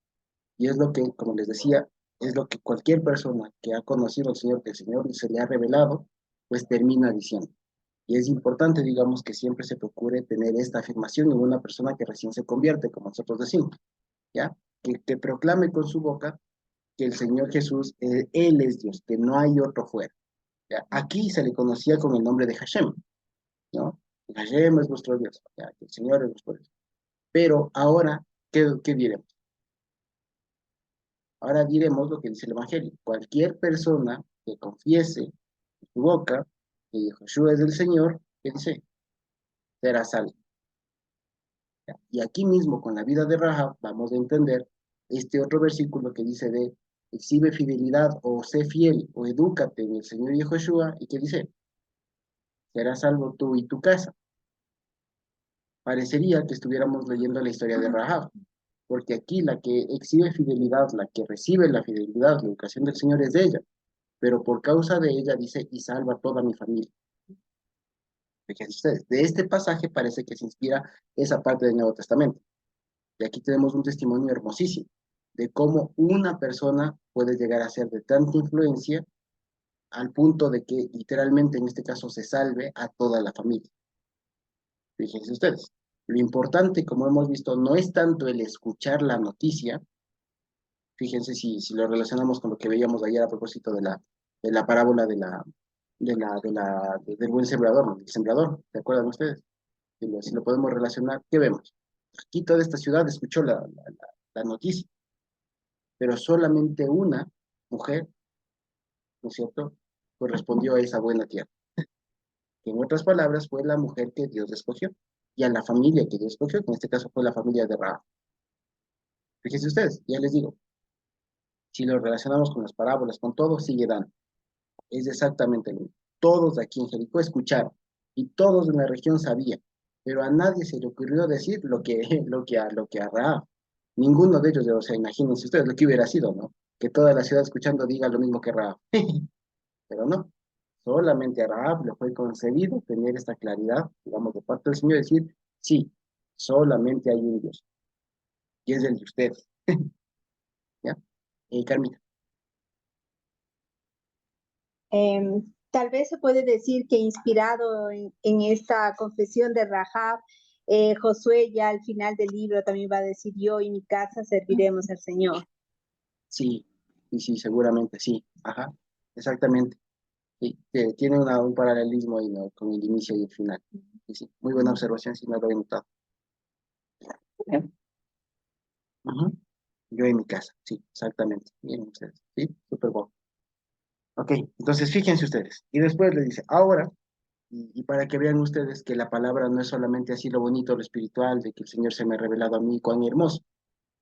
Y es lo que, como les decía, es lo que cualquier persona que ha conocido al Señor, que el Señor se le ha revelado, pues termina diciendo. Y es importante, digamos, que siempre se procure tener esta afirmación en una persona que recién se convierte, como nosotros decimos, ¿ya? Que proclame con su boca que el Señor Jesús, Él es Dios, que no hay otro fuera, ¿ya? Aquí se le conocía con el nombre de Hashem, ¿no? Hashem es vuestro Dios, ¿ya? Que el Señor es vuestro Dios. Pero ahora, ¿qué diremos? Ahora diremos lo que dice el Evangelio. Cualquier persona que confiese en su boca que Josué es el Señor, ¿qué dice? Será salvo. ¿Ya? Y aquí mismo, con la vida de Rahab, vamos a entender este otro versículo que dice de exhibe fidelidad o sé fiel o edúcate en el Señor Yehoshua, y que dice, serás salvo tú y tu casa. Parecería que estuviéramos leyendo la historia de Rahab, porque aquí la que exhibe fidelidad, la que recibe la fidelidad, la educación del Señor es de ella, pero por causa de ella dice, y salva a toda mi familia. Fíjense ustedes, de este pasaje parece que se inspira esa parte del Nuevo Testamento. Y aquí tenemos un testimonio hermosísimo de cómo una persona puede llegar a ser de tanta influencia al punto de que literalmente en este caso se salve a toda la familia. Fíjense ustedes, lo importante, como hemos visto, no es tanto el escuchar la noticia. Fíjense si lo relacionamos con lo que veíamos ayer a propósito de la parábola del buen sembrador, ¿no? Del sembrador, ¿se acuerdan ustedes? Si lo podemos relacionar, ¿qué vemos? Aquí toda esta ciudad escuchó la noticia, pero solamente una mujer, ¿no es cierto?, correspondió a esa buena tierra, que en otras palabras fue la mujer que Dios escogió, y a la familia que Dios escogió, que en este caso fue la familia de Rahab. Fíjense ustedes, ya les digo, si lo relacionamos con las parábolas, con todo, sigue dando. Es exactamente lo mismo. Todos aquí en Jericó escucharon, y todos en la región sabían, pero a nadie se le ocurrió decir lo que a Rahab. Ninguno de ellos, o sea, imagínense ustedes lo que hubiera sido, ¿no? Que toda la ciudad escuchando diga lo mismo que Rahab. Pero no, solamente a Rahab le fue concedido tener esta claridad, digamos, de parte del Señor, decir, sí, solamente hay un Dios, y es el de ustedes. ¿Ya? Carmita. Tal vez se puede decir que inspirado en esta confesión de Rahab, Josué ya al final del libro también va a decir, yo y mi casa serviremos al Señor. Sí, sí, seguramente, sí. Ajá, exactamente. Sí, tiene un paralelismo ahí, ¿no? Con el inicio y el final. Sí, sí. Muy buena observación, si no lo había notado. Bien. Ujú. Yo en mi casa, sí, exactamente. Miren ustedes, sí, súper bueno. Ok, entonces fíjense ustedes. Y después le dice, ahora, y para que vean ustedes que la palabra no es solamente así lo bonito, lo espiritual, de que el Señor se me ha revelado a mí, cuán hermoso,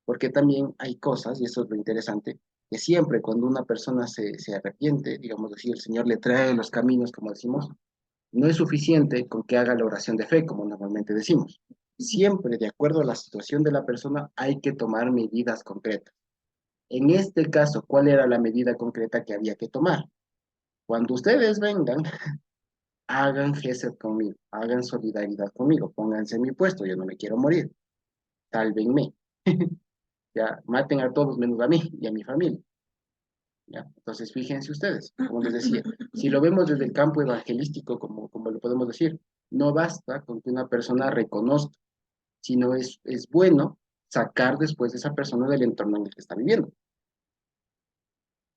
porque también hay cosas, y eso es lo interesante, que siempre cuando una persona se arrepiente, digamos así, el Señor le trae los caminos, como decimos, no es suficiente con que haga la oración de fe, como normalmente decimos. Siempre, de acuerdo a la situación de la persona, hay que tomar medidas concretas. En este caso, ¿cuál era la medida concreta que había que tomar? Cuando ustedes vengan, hagan gesed conmigo, hagan solidaridad conmigo, pónganse en mi puesto, yo no me quiero morir, sálvenme, ya, maten a todos menos a mí y a mi familia. ¿Ya? Entonces, fíjense ustedes, como les decía, si lo vemos desde el campo evangelístico, como lo podemos decir, no basta con que una persona reconozca, sino es bueno sacar después de esa persona del entorno en el que está viviendo.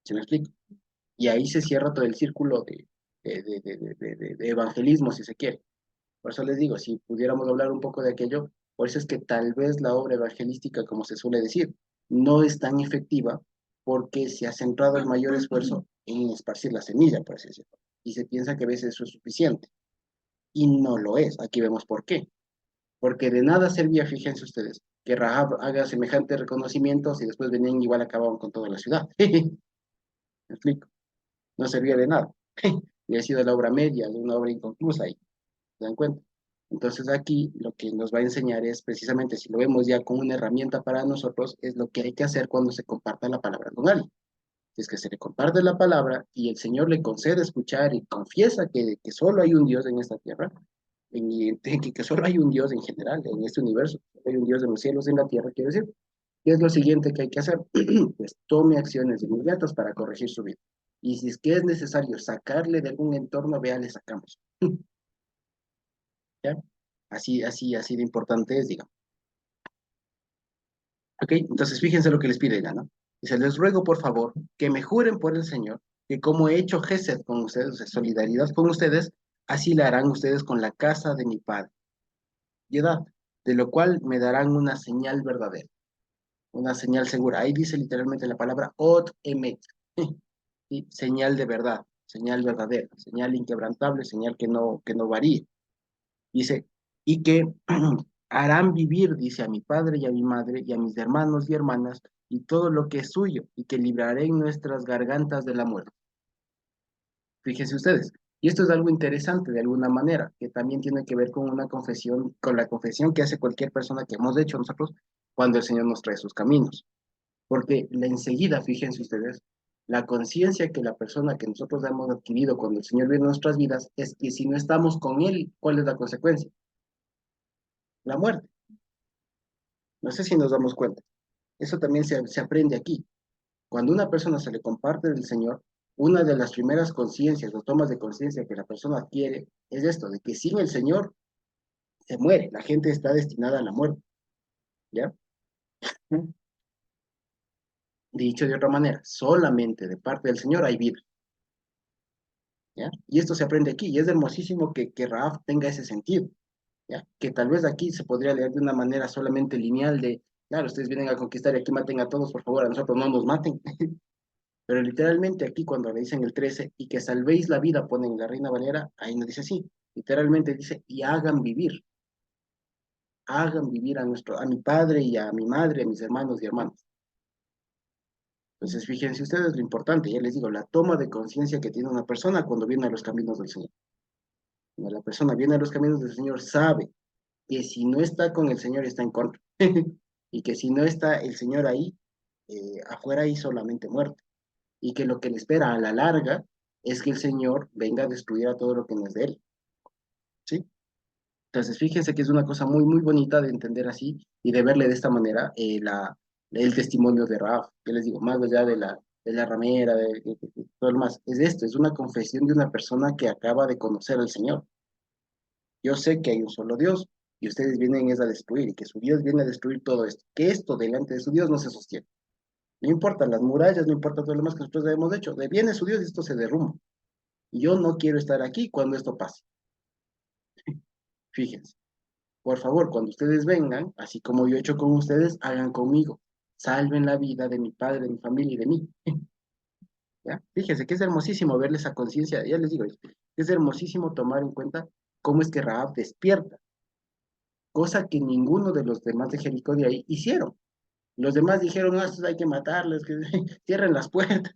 ¿Se me explica? Y ahí se cierra todo el círculo de evangelismo, si se quiere. Por eso les digo, si pudiéramos hablar un poco de aquello, por eso es que tal vez la obra evangelística, como se suele decir, no es tan efectiva porque se ha centrado el mayor esfuerzo en esparcir la semilla, por así decirlo. y se piensa que a veces eso es suficiente. Y no lo es. Aquí vemos por qué. Porque de nada servía, fíjense ustedes, que Rahab haga semejantes reconocimientos y después venían igual acababan con toda la ciudad. ¿Me explico? No servía de nada. Y ha sido la obra media, de una obra inconclusa ahí. ¿Se dan cuenta? Entonces aquí lo que nos va a enseñar es precisamente, si lo vemos ya como una herramienta para nosotros, es lo que hay que hacer cuando se comparta la palabra con alguien. Si es que se le comparte la palabra y el Señor le concede escuchar y confiesa que solo hay un Dios en esta tierra, que solo hay un Dios en general, en este universo, hay un Dios en los cielos, en la tierra, quiero decir, ¿qué es lo siguiente que hay que hacer? Pues tome acciones inmediatas para corregir su vida. Y si es que es necesario sacarle de algún entorno, vea, le sacamos. ¿Ya? Así de importante es, digamos. ¿Ok? Entonces fíjense lo que les pide ella, ¿no? Dice, les ruego por favor que me juren por el Señor que como he hecho gesed con ustedes, o sea, solidaridad con ustedes, así la harán ustedes con la casa de mi padre. Piedad, de lo cual me darán una señal verdadera, una señal segura. Ahí dice literalmente la palabra ot emet, ¿sí? Señal de verdad, señal verdadera, señal inquebrantable, señal que no varíe. Dice, y que harán vivir, dice, a mi padre y a mi madre y a mis hermanos y hermanas y todo lo que es suyo, y que libraré en nuestras gargantas de la muerte. Fíjense ustedes, y esto es algo interesante de alguna manera, que también tiene que ver con una confesión, con la confesión que hace cualquier persona que hemos hecho nosotros cuando el Señor nos trae sus caminos. Porque enseguida, fíjense ustedes, la conciencia que la persona que nosotros hemos adquirido cuando el Señor viene a nuestras vidas es que si no estamos con Él, ¿cuál es la consecuencia? La muerte. No sé si nos damos cuenta. Eso también se aprende aquí. Cuando una persona se le comparte del Señor, una de las primeras conciencias o tomas de conciencia que la persona adquiere es esto, de que sin el Señor se muere, la gente está destinada a la muerte, ¿ya? Dicho de otra manera, solamente de parte del Señor hay vida, ¿ya? Y esto se aprende aquí, y es hermosísimo que Rahab tenga ese sentido, ¿ya? Que tal vez aquí se podría leer de una manera solamente lineal de, claro, ustedes vienen a conquistar y aquí maten a todos, por favor, a nosotros no nos maten. Pero literalmente aquí cuando le dicen el 13 y que salvéis la vida, ponen la Reina Valera, ahí no dice así. Literalmente dice, y hagan vivir a mi padre y a mi madre, a mis hermanos y hermanas. Entonces, fíjense ustedes lo importante, ya les digo, la toma de conciencia que tiene una persona cuando viene a los caminos del Señor. Cuando la persona viene a los caminos del Señor, sabe que si no está con el Señor, está en contra. Y que si no está el Señor ahí, afuera hay solamente muerte. Y que lo que le espera a la larga es que el Señor venga a destruir a todo lo que no es de Él. ¿Sí? Entonces, fíjense que es una cosa muy, muy bonita de entender así y de verle de esta manera el testimonio de Rahab. Yo les digo, más allá de la ramera, de todo lo más, es esto, es una confesión de una persona que acaba de conocer al Señor. Yo sé que hay un solo Dios y ustedes vienen es a destruir y que su Dios viene a destruir todo esto, que esto delante de su Dios no se sostiene. No importa las murallas, no importa todo lo demás que nosotros hemos hecho, de viene su Dios y esto se derrumba. Y yo no quiero estar aquí cuando esto pase. Fíjense. Por favor, cuando ustedes vengan, así como yo he hecho con ustedes, hagan conmigo. Salven la vida de mi padre, de mi familia y de mí. ¿Ya? Fíjense que es hermosísimo verle esa conciencia. Ya les digo, es hermosísimo tomar en cuenta cómo es que Rahab despierta, cosa que ninguno de los demás de Jericó de ahí hicieron. Los demás dijeron, no, estos hay que matarlos, que cierren las puertas.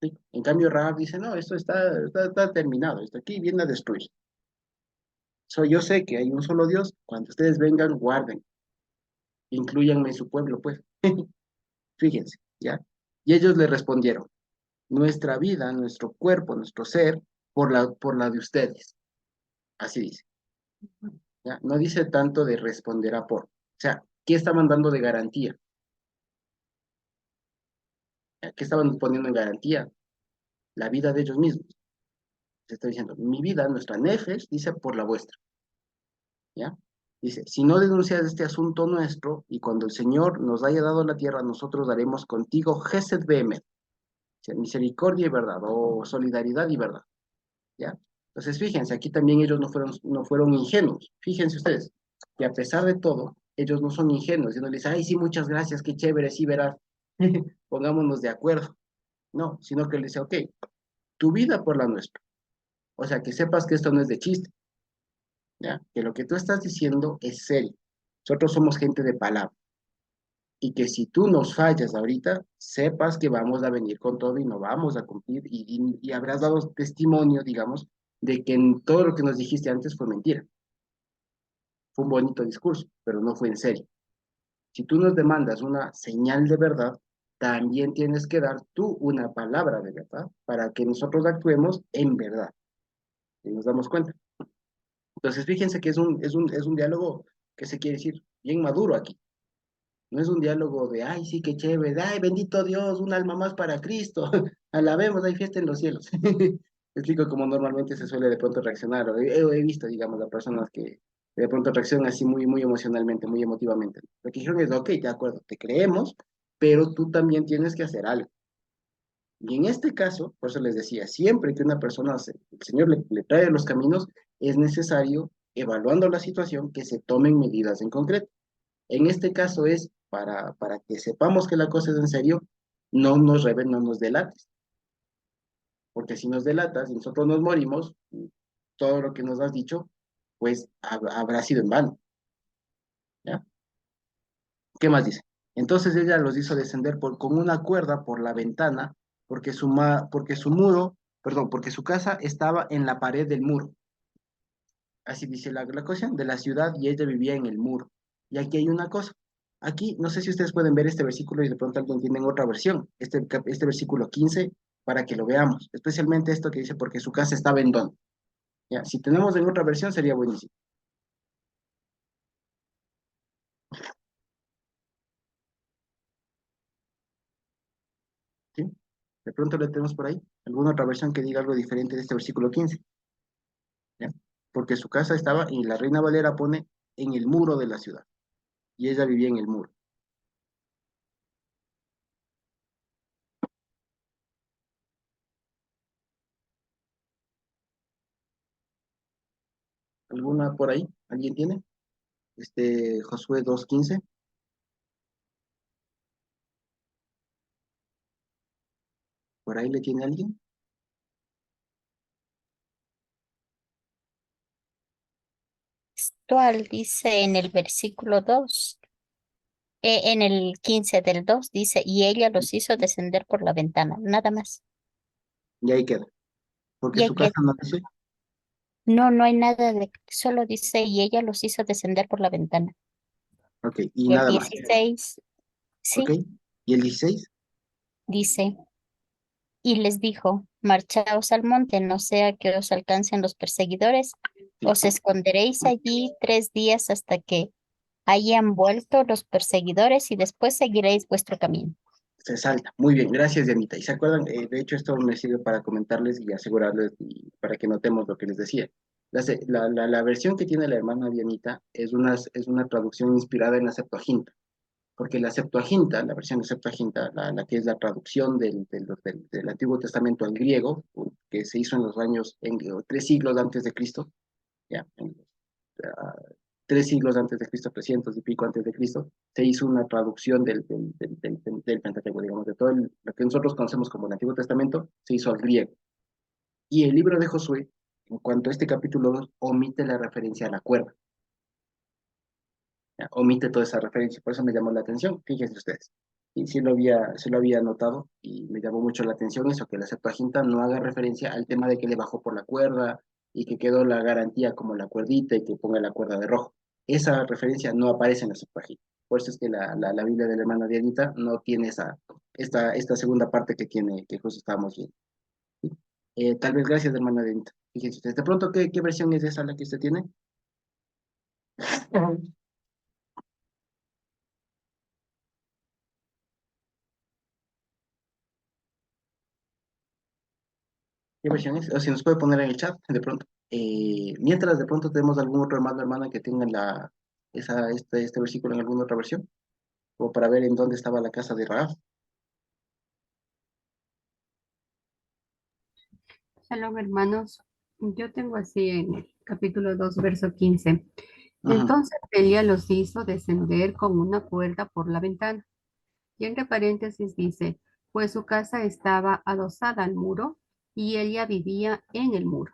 ¿Sí? En cambio, Rahab dice, no, esto está terminado, esto aquí viene a destruir. Yo sé que hay un solo Dios, cuando ustedes vengan, guarden, incluyanme en su pueblo, pues. Fíjense, ¿ya? Y ellos le respondieron, nuestra vida, nuestro cuerpo, nuestro ser, por la de ustedes. Así dice, ¿ya? No dice tanto de responderá por. O sea, ¿qué estaban dando de garantía? ¿Ya? ¿Qué estaban poniendo en garantía? La vida de ellos mismos. Se está diciendo, mi vida, nuestra nefesh, dice por la vuestra. ¿Ya? Dice, si no denuncias este asunto nuestro, y cuando el Señor nos haya dado la tierra, nosotros daremos contigo Gesed Behemet, o sea, misericordia y verdad, o solidaridad y verdad. ¿Ya? Entonces, fíjense, aquí también ellos no fueron ingenuos. Fíjense ustedes, que a pesar de todo, ellos no son ingenuos. Y no les dicen, ay, sí, muchas gracias, qué chévere, sí, verás, pongámonos de acuerdo. No, sino que les dice, ok, tu vida por la nuestra. O sea, que sepas que esto no es de chiste, ¿ya? Que lo que tú estás diciendo es serio. Nosotros somos gente de palabra. Y que si tú nos fallas ahorita, sepas que vamos a venir con todo y no vamos a cumplir y habrás dado testimonio, digamos, de que en todo lo que nos dijiste antes fue mentira. Fue un bonito discurso, pero no fue en serio. Si tú nos demandas una señal de verdad, también tienes que dar tú una palabra de verdad para que nosotros actuemos en verdad. Y nos damos cuenta. Entonces, fíjense que es un diálogo que se quiere decir bien maduro aquí. No es un diálogo de, ay, sí, qué chévere, ay, bendito Dios, un alma más para Cristo, alabemos, hay fiesta en los cielos. Explico cómo normalmente se suele de pronto reaccionar. He visto, digamos, a personas que de pronto reaccionan así muy, muy emocionalmente, muy emotivamente. Lo que dijeron es, ok, de acuerdo, te creemos, pero tú también tienes que hacer algo. Y en este caso, por eso les decía, siempre que una persona, el Señor le trae los caminos, es necesario, evaluando la situación, que se tomen medidas en concreto. En este caso es para que sepamos que la cosa es en serio, no nos revelen, no nos delates. Porque si nos delatas y nosotros nos morimos, todo lo que nos has dicho, pues habrá sido en vano. ¿Ya? ¿Qué más dice? Entonces ella los hizo descender con una cuerda por la ventana, porque su muro, perdón, porque su casa estaba en la pared del muro. Así dice la cosa, de la ciudad, y ella vivía en el muro. Y aquí hay una cosa. Aquí, no sé si ustedes pueden ver este versículo y de pronto alguien tiene otra versión, este versículo 15, para que lo veamos. Especialmente esto que dice, porque su casa estaba en donde. Ya, si tenemos en otra versión, sería buenísimo. ¿Sí? De pronto le tenemos por ahí alguna otra versión que diga algo diferente de este versículo 15. ¿Ya? Porque su casa estaba, y la Reina Valera pone, en el muro de la ciudad. Y ella vivía en el muro. ¿Alguna por ahí? ¿Alguien tiene? Josué 2:15. ¿Por ahí le tiene alguien? Textual dice en el versículo 2, en el 15 del 2 dice, y ella los hizo descender por la ventana, nada más. Y ahí queda. Porque Y hay su casa que, no dice. no, no hay nada de, solo dice, y ella los hizo descender por la ventana. Ok, y Y el nada más. 16 Ok, sí, y el 16. dice, y les dijo, marchaos al monte, no sea que os alcancen los perseguidores, Sí, os esconderéis allí 3 días hasta que hayan vuelto los perseguidores y después seguiréis vuestro camino. se salta. Muy bien, gracias, Dianita. ¿Y se acuerdan? De hecho, esto me sirve para comentarles y asegurarles y para que notemos lo que les decía. La versión que tiene la hermana Dianita es una traducción inspirada en la Septuaginta, porque la Septuaginta, la versión de Septuaginta, la que es la traducción del Antiguo Testamento al griego, que se hizo en los años, 3 siglos antes de Cristo, ya, 3 siglos antes de Cristo, 300 y pico antes de Cristo, se hizo una traducción del Pentateuco, digamos, de todo lo que nosotros conocemos como el Antiguo Testamento, se hizo al griego. Y el libro de Josué, en cuanto a este capítulo 2, omite la referencia a la cuerda, ¿ya? Omite toda esa referencia, por eso me llamó la atención, fíjense ustedes. Y sí lo había notado y me llamó mucho la atención eso, que la Septuaginta no haga referencia al tema de que le bajó por la cuerda y que quedó la garantía como la cuerdita y que ponga la cuerda de rojo. Esa referencia no aparece en la Septuaginta. Por eso es que la Biblia de la hermana Dianita no tiene esta segunda parte que justo estábamos viendo. ¿Sí? Tal vez gracias, hermana Dianita. Fíjense ustedes, de pronto, ¿qué versión es esa la que usted tiene? ¿Qué versión es? O si nos puede poner en el chat, de pronto. Mientras de pronto tenemos algún otro hermano o hermana que tenga este versículo en alguna otra versión, o para ver en dónde estaba la casa de Rahab. Shalom, hermanos. Yo tengo así en el capítulo 2 verso 15. Ujú. Entonces Elia los hizo descender con una cuerda por la ventana. Y entre paréntesis dice, pues su casa estaba adosada al muro y ella vivía en el muro.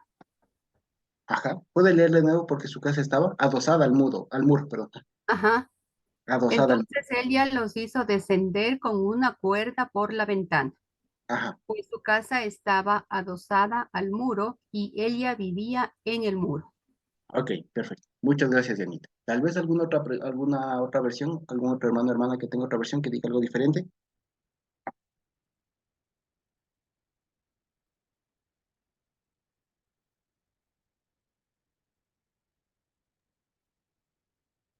Ajá. ¿Puede leerle de nuevo? Porque su casa estaba adosada al muro, perdón. Ajá. Adosada al Entonces ella los hizo descender con una cuerda por la ventana, Ajá. pues su casa estaba adosada al muro y ella vivía en el muro. Ok, perfecto. Muchas gracias, Dianita. Tal vez alguna otra versión, algún otro hermano o hermana que tenga otra versión que diga algo diferente.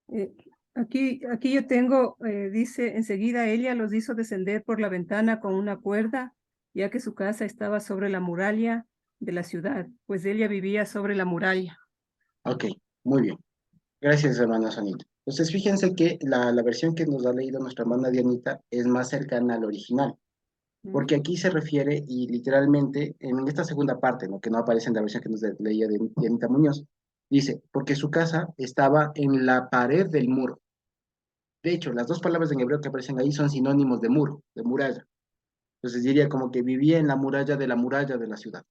Eh, aquí yo tengo, dice, enseguida ella los hizo descender por la ventana con una cuerda, ya que su casa estaba sobre la muralla de la ciudad, pues ella vivía sobre la muralla. Ok, muy bien. Gracias, hermana Sonita. Entonces, fíjense que la versión que nos ha leído nuestra hermana Dianita es más cercana al original, ¿Mm? porque aquí se refiere y literalmente en esta segunda parte, ¿no? Que no aparece en la versión que nos leía Dianita Muñoz, dice, porque su casa estaba en la pared del muro. De hecho, las dos palabras en hebreo que aparecen ahí son sinónimos de muro, de muralla. Entonces diría como que vivía en la muralla de la ciudad.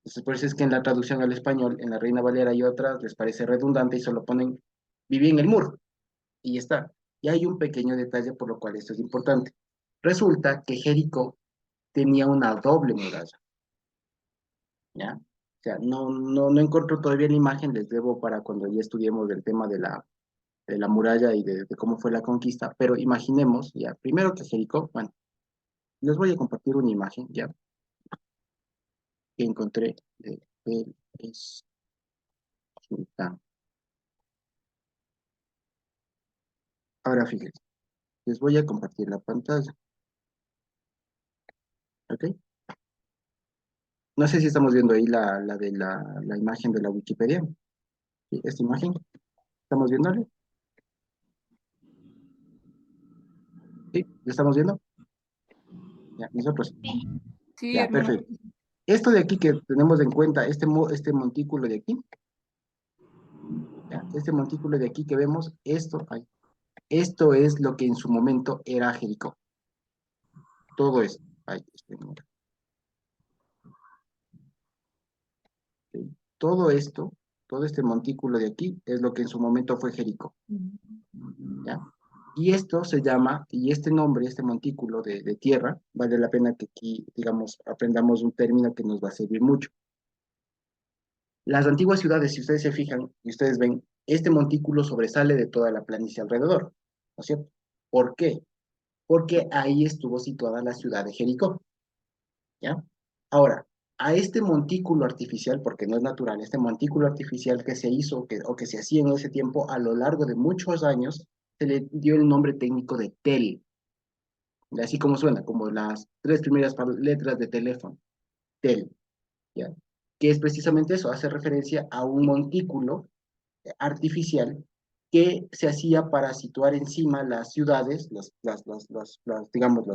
Entonces, por eso es que en la traducción al español, en la Reina Valera y otras, les parece redundante y solo ponen vivía en el muro y ya está. Y hay un pequeño detalle por lo cual esto es importante. Resulta que Jericó tenía una doble muralla, ¿ya? O sea, no encuentro todavía la imagen, les debo para cuando ya estudiemos del tema de la muralla y de cómo fue la conquista, pero imaginemos, ya, primero que Jericó, bueno, les voy a compartir una imagen, ya, que encontré de es, ahora fíjense, les voy a compartir la pantalla, ¿ok? No sé si estamos viendo ahí la imagen de la Wikipedia, ¿sí? Esta imagen, ¿estamos viéndole? ¿Sí? ¿La estamos viendo? Ya, nosotros, Sí, ya, hermano. perfecto. Esto de aquí que tenemos en cuenta, este montículo de aquí, ya, este montículo de aquí que vemos, esto es lo que en su momento era Jericó. Todo esto. Ay, mira, ¿sí? Todo esto, todo este montículo de aquí, es lo que en su momento fue Jericó, ¿ya? Y esto se llama, y este nombre, este montículo de tierra, vale la pena que aquí, digamos, aprendamos un término que nos va a servir mucho. Las antiguas ciudades, si ustedes se fijan y ustedes ven, este montículo sobresale de toda la planicie alrededor, ¿no es cierto? ¿Por qué? Porque ahí estuvo situada la ciudad de Jericó, ¿ya? Ahora, a este montículo artificial, porque no es natural, este montículo artificial que se hizo o que se hacía en ese tiempo a lo largo de muchos años, se le dio el nombre técnico de tel, así como suena, como las tres primeras letras de teléfono, tel, ¿ya? Que es precisamente eso, hace referencia a un montículo artificial que se hacía para situar encima las ciudades, digamos,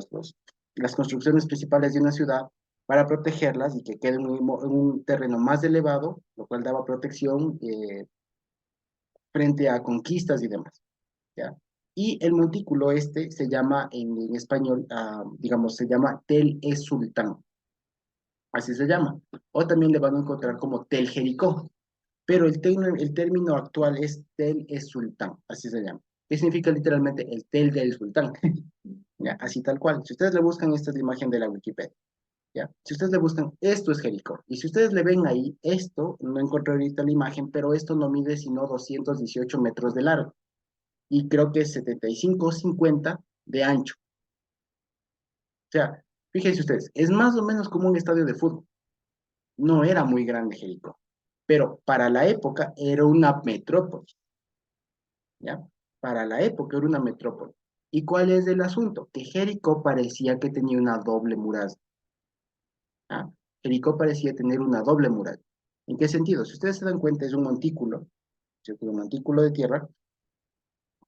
las construcciones principales de una ciudad, para protegerlas y que queden en un terreno más elevado, lo cual daba protección frente a conquistas y demás, ¿ya? Y el montículo este se llama en español, digamos, se llama Tel es Sultán, así se llama. O también le van a encontrar como Tel Jericó, pero el término actual es Tel es Sultán, así se llama. ¿Qué significa literalmente el Tel del Sultán? ¿Ya? Así tal cual. Si ustedes le buscan, esta es la imagen de la Wikipedia. ¿Ya? Si ustedes le buscan, esto es Jericó. Y si ustedes le ven ahí, esto, no encontré ahorita la imagen, pero esto no mide sino 218 metros de largo. Y creo que es 75 o 50 de ancho. O sea, fíjense ustedes, es más o menos como un estadio de fútbol. No era muy grande Jericó, pero para la época era una metrópoli. ¿Ya? Para la época era una metrópoli. ¿Y cuál es el asunto? Que Jericó parecía que tenía una doble muralla. ¿Ah? Jericó parecía tener una doble muralla. ¿En qué sentido? Si ustedes se dan cuenta, es un montículo, ¿cierto? Un montículo de tierra,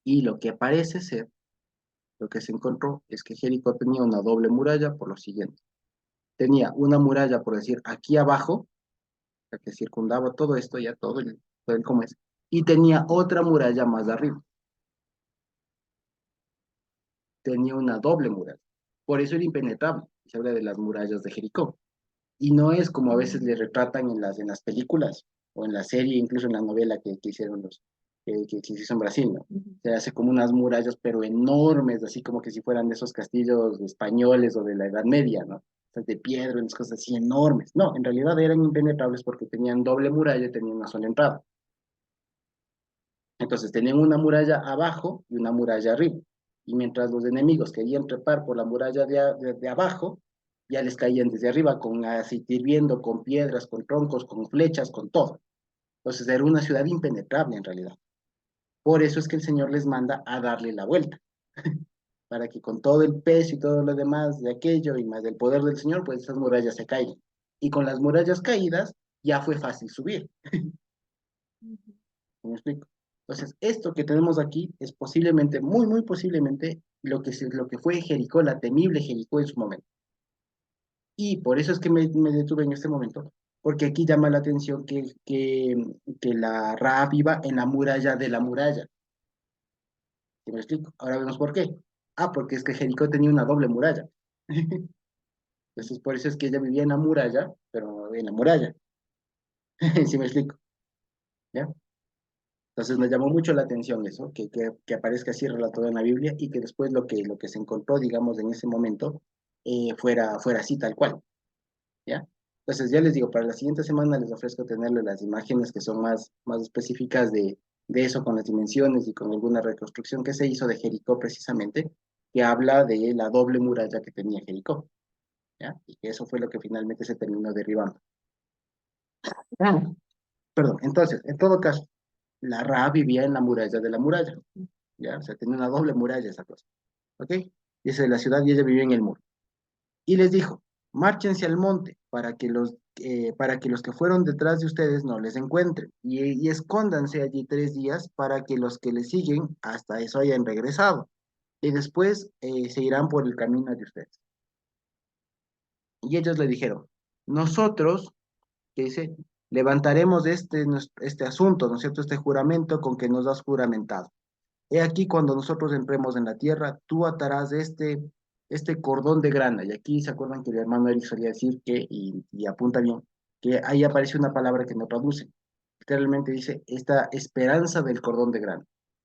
y lo que parece ser, lo que se encontró, es que Jericó tenía una doble muralla por lo siguiente. Tenía una muralla, por decir, aquí abajo, la que circundaba todo esto, ya todo el cómo es, y tenía otra muralla más arriba. Tenía una doble muralla. Por eso era impenetrable. Se habla de las murallas de Jericó. Y no es como a veces le retratan en las películas, o en la serie, incluso en la novela que hicieron que se hizo en Brasil, ¿no? Se hace como unas murallas, pero enormes, así como que si fueran de esos castillos españoles o de la Edad Media, ¿no? O sea, de piedra, unas cosas así enormes. No, en realidad eran impenetrables porque tenían doble muralla y tenían una sola entrada. Entonces tenían una muralla abajo y una muralla arriba. Y mientras los enemigos querían trepar por la muralla de abajo, ya les caían desde arriba con aceite hirviendo, con piedras, con troncos, con flechas, con todo. Entonces era una ciudad impenetrable en realidad. Por eso es que el Señor les manda a darle la vuelta, para que con todo el peso y todo lo demás de aquello y más del poder del Señor, pues esas murallas se caigan. Y con las murallas caídas ya fue fácil subir. ¿Me explico? Entonces, esto que tenemos aquí es posiblemente, muy, muy posiblemente, lo que fue Jericó, la temible Jericó en su momento. Y por eso es que me detuve en este momento, porque aquí llama la atención que la Rahab iba en la muralla de la muralla. ¿Sí me explico? Ahora vemos por qué. Ah, porque es que Jericó tenía una doble muralla. Entonces, por eso es que ella vivía en la muralla, pero en la muralla. ¿Sí me explico? ¿Ya? Entonces me llamó mucho la atención eso, que aparezca así relatado en la Biblia y que después lo que se encontró, digamos, en ese momento, fuera así tal cual, ¿ya? Entonces ya les digo, para la siguiente semana les ofrezco tenerle las imágenes que son más específicas de eso, con las dimensiones y con alguna reconstrucción que se hizo de Jericó precisamente, que habla de la doble muralla que tenía Jericó, ¿ya? Y que eso fue lo que finalmente se terminó derribando. Perdón, entonces, en todo caso, la Ra vivía en la muralla de la muralla, ¿ya? O sea, tenía una doble muralla esa cosa, ¿ok? Dice la ciudad y ella vivía en el muro. Y les dijo, márchense al monte para que los que fueron detrás de ustedes no les encuentren, y escóndanse allí 3 días para que los que les siguen hasta eso hayan regresado, y después se irán por el camino de ustedes. Y ellos le dijeron, nosotros, que dice, levantaremos este asunto, ¿no es cierto?, este juramento con que nos has juramentado. He aquí cuando nosotros entremos en la tierra, tú atarás este cordón de grana. Y aquí se acuerdan que el hermano Eric solía decir que, y apunta bien, que ahí aparece una palabra que no traduce. Literalmente dice esta esperanza del cordón de grana.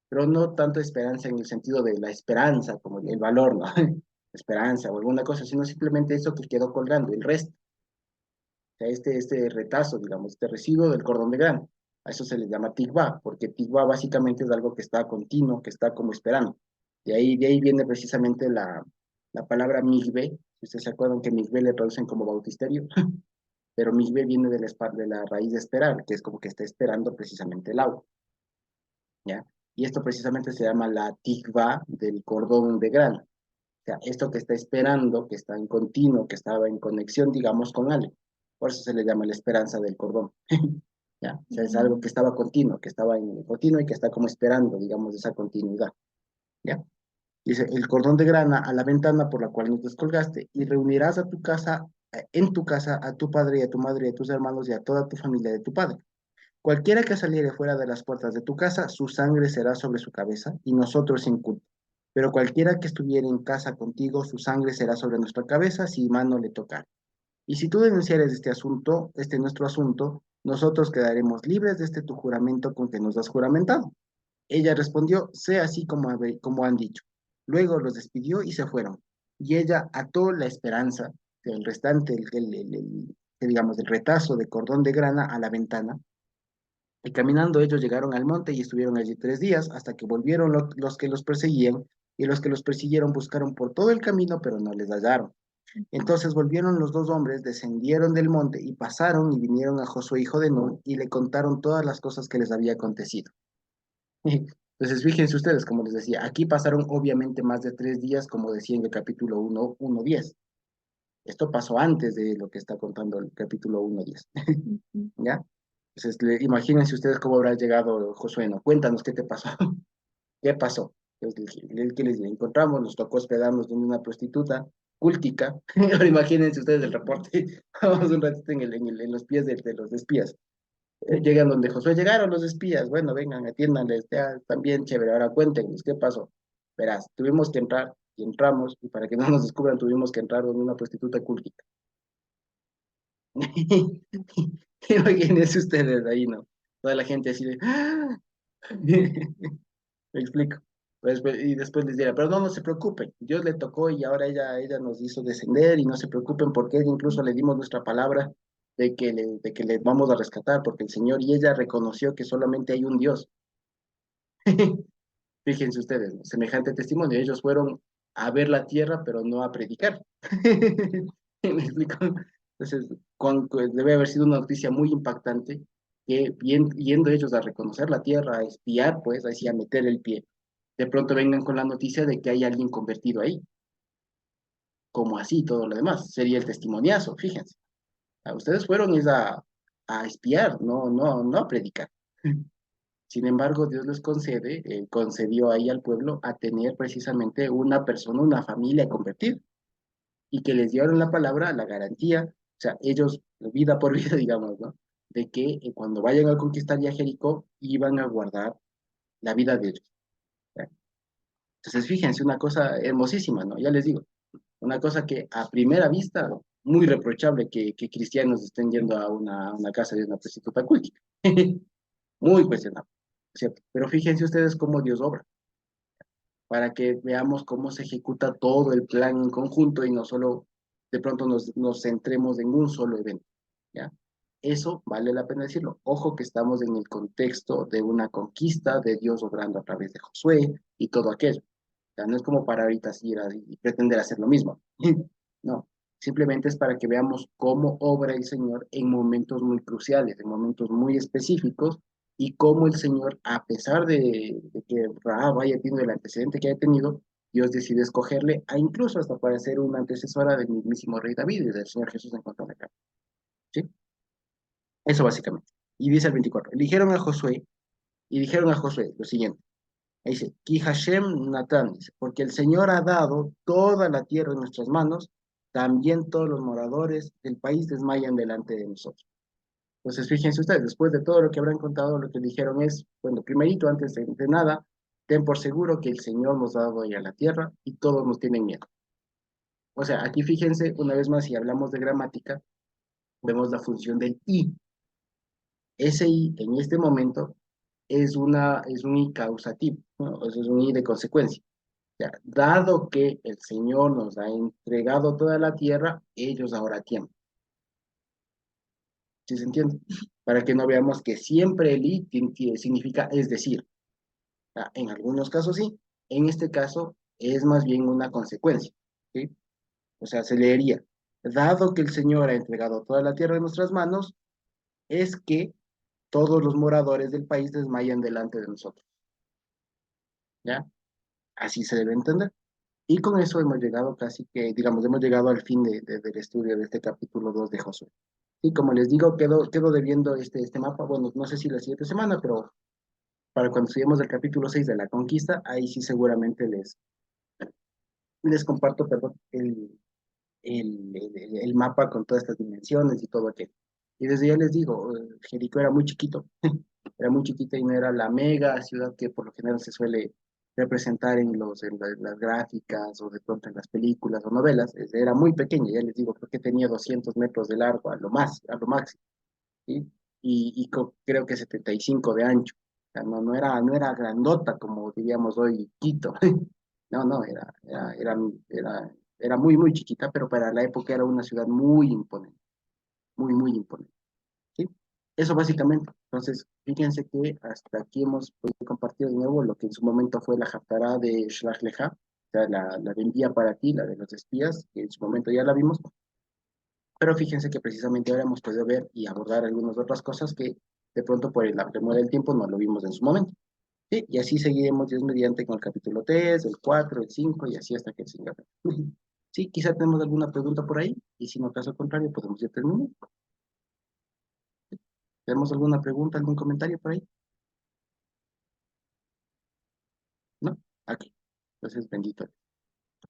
Pero no tanto esperanza en el sentido de la esperanza, como el valor, ¿no? Esperanza o alguna cosa, sino simplemente eso que quedó colgando, el resto. O sea, este retazo, digamos, este residuo del cordón de grano. A eso se le llama tigba, porque tigba básicamente es algo que está continuo, que está como esperando. De ahí viene precisamente la palabra migbe. Si ustedes se acuerdan que migbe le traducen como bautisterio, pero migbe viene de la raíz de esperar, que es como que está esperando precisamente el agua, ¿ya? Y esto precisamente se llama la tigba del cordón de grano. O sea, esto que está esperando, que está en continuo, que estaba en conexión, digamos, con algo. Por eso se le llama la esperanza del cordón. ¿Ya? O sea, es algo que estaba continuo, que estaba en continuo y que está como esperando, digamos, esa continuidad. ¿Ya? Dice, el cordón de grana a la ventana por la cual nos descolgaste, y reunirás a tu casa, en tu casa, a tu padre y a tu madre y a tus hermanos y a toda tu familia de tu padre. Cualquiera que saliere fuera de las puertas de tu casa, su sangre será sobre su cabeza, y nosotros sin culpa. Pero cualquiera que estuviera en casa contigo, su sangre será sobre nuestra cabeza si mano le tocar. Y si tú denunciares este asunto, este nuestro asunto, nosotros quedaremos libres de este tu juramento con que nos has juramentado. Ella respondió, sea así como han dicho. Luego los despidió y se fueron. Y ella ató la esperanza del restante, digamos, el retazo de cordón de grana a la ventana. Y caminando ellos llegaron al monte y estuvieron allí 3 días hasta que volvieron los que los perseguían, y los que los persiguieron buscaron por todo el camino, pero no les hallaron. Entonces volvieron los dos hombres, descendieron del monte y pasaron y vinieron a Josué hijo de Nun y le contaron todas las cosas que les había acontecido. Entonces fíjense ustedes, como les decía, aquí pasaron obviamente más de 3 días, como decía en el capítulo 1:10. Esto pasó antes de lo que está contando el capítulo 1:10. ¿Ya? Entonces, imagínense ustedes cómo habrá llegado Josué, ¿no? Cuéntanos qué te pasó. ¿Qué pasó? El que les encontramos, nos tocó hospedarnos en una prostituta cúltica. Ahora imagínense ustedes el reporte. Vamos un ratito en los pies de los espías. Llegan donde Josué, llegaron los espías. Bueno, vengan, atiéndanles, ya, están bien chévere. Ahora cuéntenos, ¿qué pasó? Verás, tuvimos que entrar y entramos, y para que no nos descubran, tuvimos que entrar en una prostituta cúltica. Imagínense ustedes ahí, ¿no? Toda la gente así de... "Ah". Me explico. Y después les dirá, pero no, no se preocupen, Dios le tocó y ahora ella nos hizo descender y no se preocupen porque incluso le dimos nuestra palabra de que le vamos a rescatar, porque el Señor y ella reconoció que solamente hay un Dios. Fíjense ustedes, ¿no? Semejante testimonio. Ellos fueron a ver la tierra, pero no a predicar. ¿Me explico? Entonces, debe haber sido una noticia muy impactante que yendo ellos a reconocer la tierra, a espiar, pues, así a meter el pie, de pronto vengan con la noticia de que hay alguien convertido ahí. Como así todo lo demás. Sería el testimoniazo, fíjense. Ustedes fueron es a espiar, no a predicar. Sin embargo, Dios les concedió ahí al pueblo a tener precisamente una persona, una familia convertida, y que les dieron la palabra, la garantía, o sea, ellos, vida por vida, digamos, ¿no? De que cuando vayan a conquistar ya Jericó, iban a guardar la vida de ellos. ¿Ya? Entonces, fíjense, una cosa hermosísima, ¿no? Ya les digo, una cosa que a primera vista, muy reprochable que cristianos estén yendo a una casa de una prostituta cultica. Muy cuestionable, ¿cierto? Pero fíjense ustedes cómo Dios obra, para que veamos cómo se ejecuta todo el plan en conjunto y no solo de pronto nos centremos en un solo evento, ¿ya? Eso vale la pena decirlo. Ojo que estamos en el contexto de una conquista de Dios obrando a través de Josué y todo aquello. O sea, no es como para ahorita ir y pretender hacer lo mismo. No, simplemente es para que veamos cómo obra el Señor en momentos muy cruciales, en momentos muy específicos, y cómo el Señor, a pesar de que Rahab haya tenido el antecedente que haya tenido, Dios decide escogerle, a incluso hasta para ser una antecesora del mismísimo rey David y del Señor Jesús en cuanto a la carne. ¿Sí? Eso básicamente. Y dice el 24, dijeron a Josué lo siguiente. Dice, Ki Hashem Natán, dice, porque el Señor ha dado toda la tierra en nuestras manos, también todos los moradores del país desmayan delante de nosotros. Entonces, fíjense ustedes, después de todo lo que habrán contado, lo que dijeron es, bueno, primerito, antes de nada, ten por seguro que el Señor nos ha dado ya la tierra y todos nos tienen miedo. O sea, aquí fíjense, una vez más, si hablamos de gramática, vemos la función del y. Ese y, en este momento, es un y causativo, ¿no? O sea, es un y de consecuencia. Ya, dado que el Señor nos ha entregado toda la tierra, ellos ahora tienen. ¿Sí se entiende? Para que no veamos que siempre el i significa es decir. En algunos casos sí, en este caso es más bien una consecuencia. ¿Sí? O sea, se leería, dado que el Señor ha entregado toda la tierra en nuestras manos, es que todos los moradores del país desmayan delante de nosotros. ¿Ya? Así se debe entender. Y con eso hemos llegado casi que, digamos, hemos llegado al fin del estudio de este capítulo 2 de Josué. Y como les digo, quedo debiendo este mapa, bueno, no sé si la siguiente semana, pero para cuando estudiemos el capítulo 6 de la conquista, ahí sí seguramente les comparto, perdón, el mapa con todas estas dimensiones y todo aquello. Y desde ya les digo, Jericó era muy chiquito, era muy chiquita y no era la mega ciudad que por lo general se suele representar las gráficas o de pronto en las películas o novelas. Era muy pequeña, ya les digo, creo que tenía 200 metros de largo a lo máximo, ¿sí? Creo que 75 de ancho. O sea, no era grandota como diríamos hoy Quito. No, no, era muy, muy chiquita, pero para la época era una ciudad muy imponente, muy, muy imponente. ¿Sí? Eso básicamente. Entonces, fíjense que hasta aquí hemos podido compartir de nuevo lo que en su momento fue la Haftarah de Shlach Lecha, o sea, la de envía para ti, la de los espías, que en su momento ya la vimos, pero fíjense que precisamente ahora hemos podido ver y abordar algunas otras cosas que de pronto por la premura del tiempo no lo vimos en su momento. Sí, y así seguiremos Dios mediante con el capítulo 3, el 4, el 5 y así hasta que el Señor. Sí, quizá tenemos alguna pregunta por ahí y si no, caso contrario, podemos ir terminando. ¿Tenemos alguna pregunta, algún comentario por ahí? ¿No? Aquí. Entonces, bendito.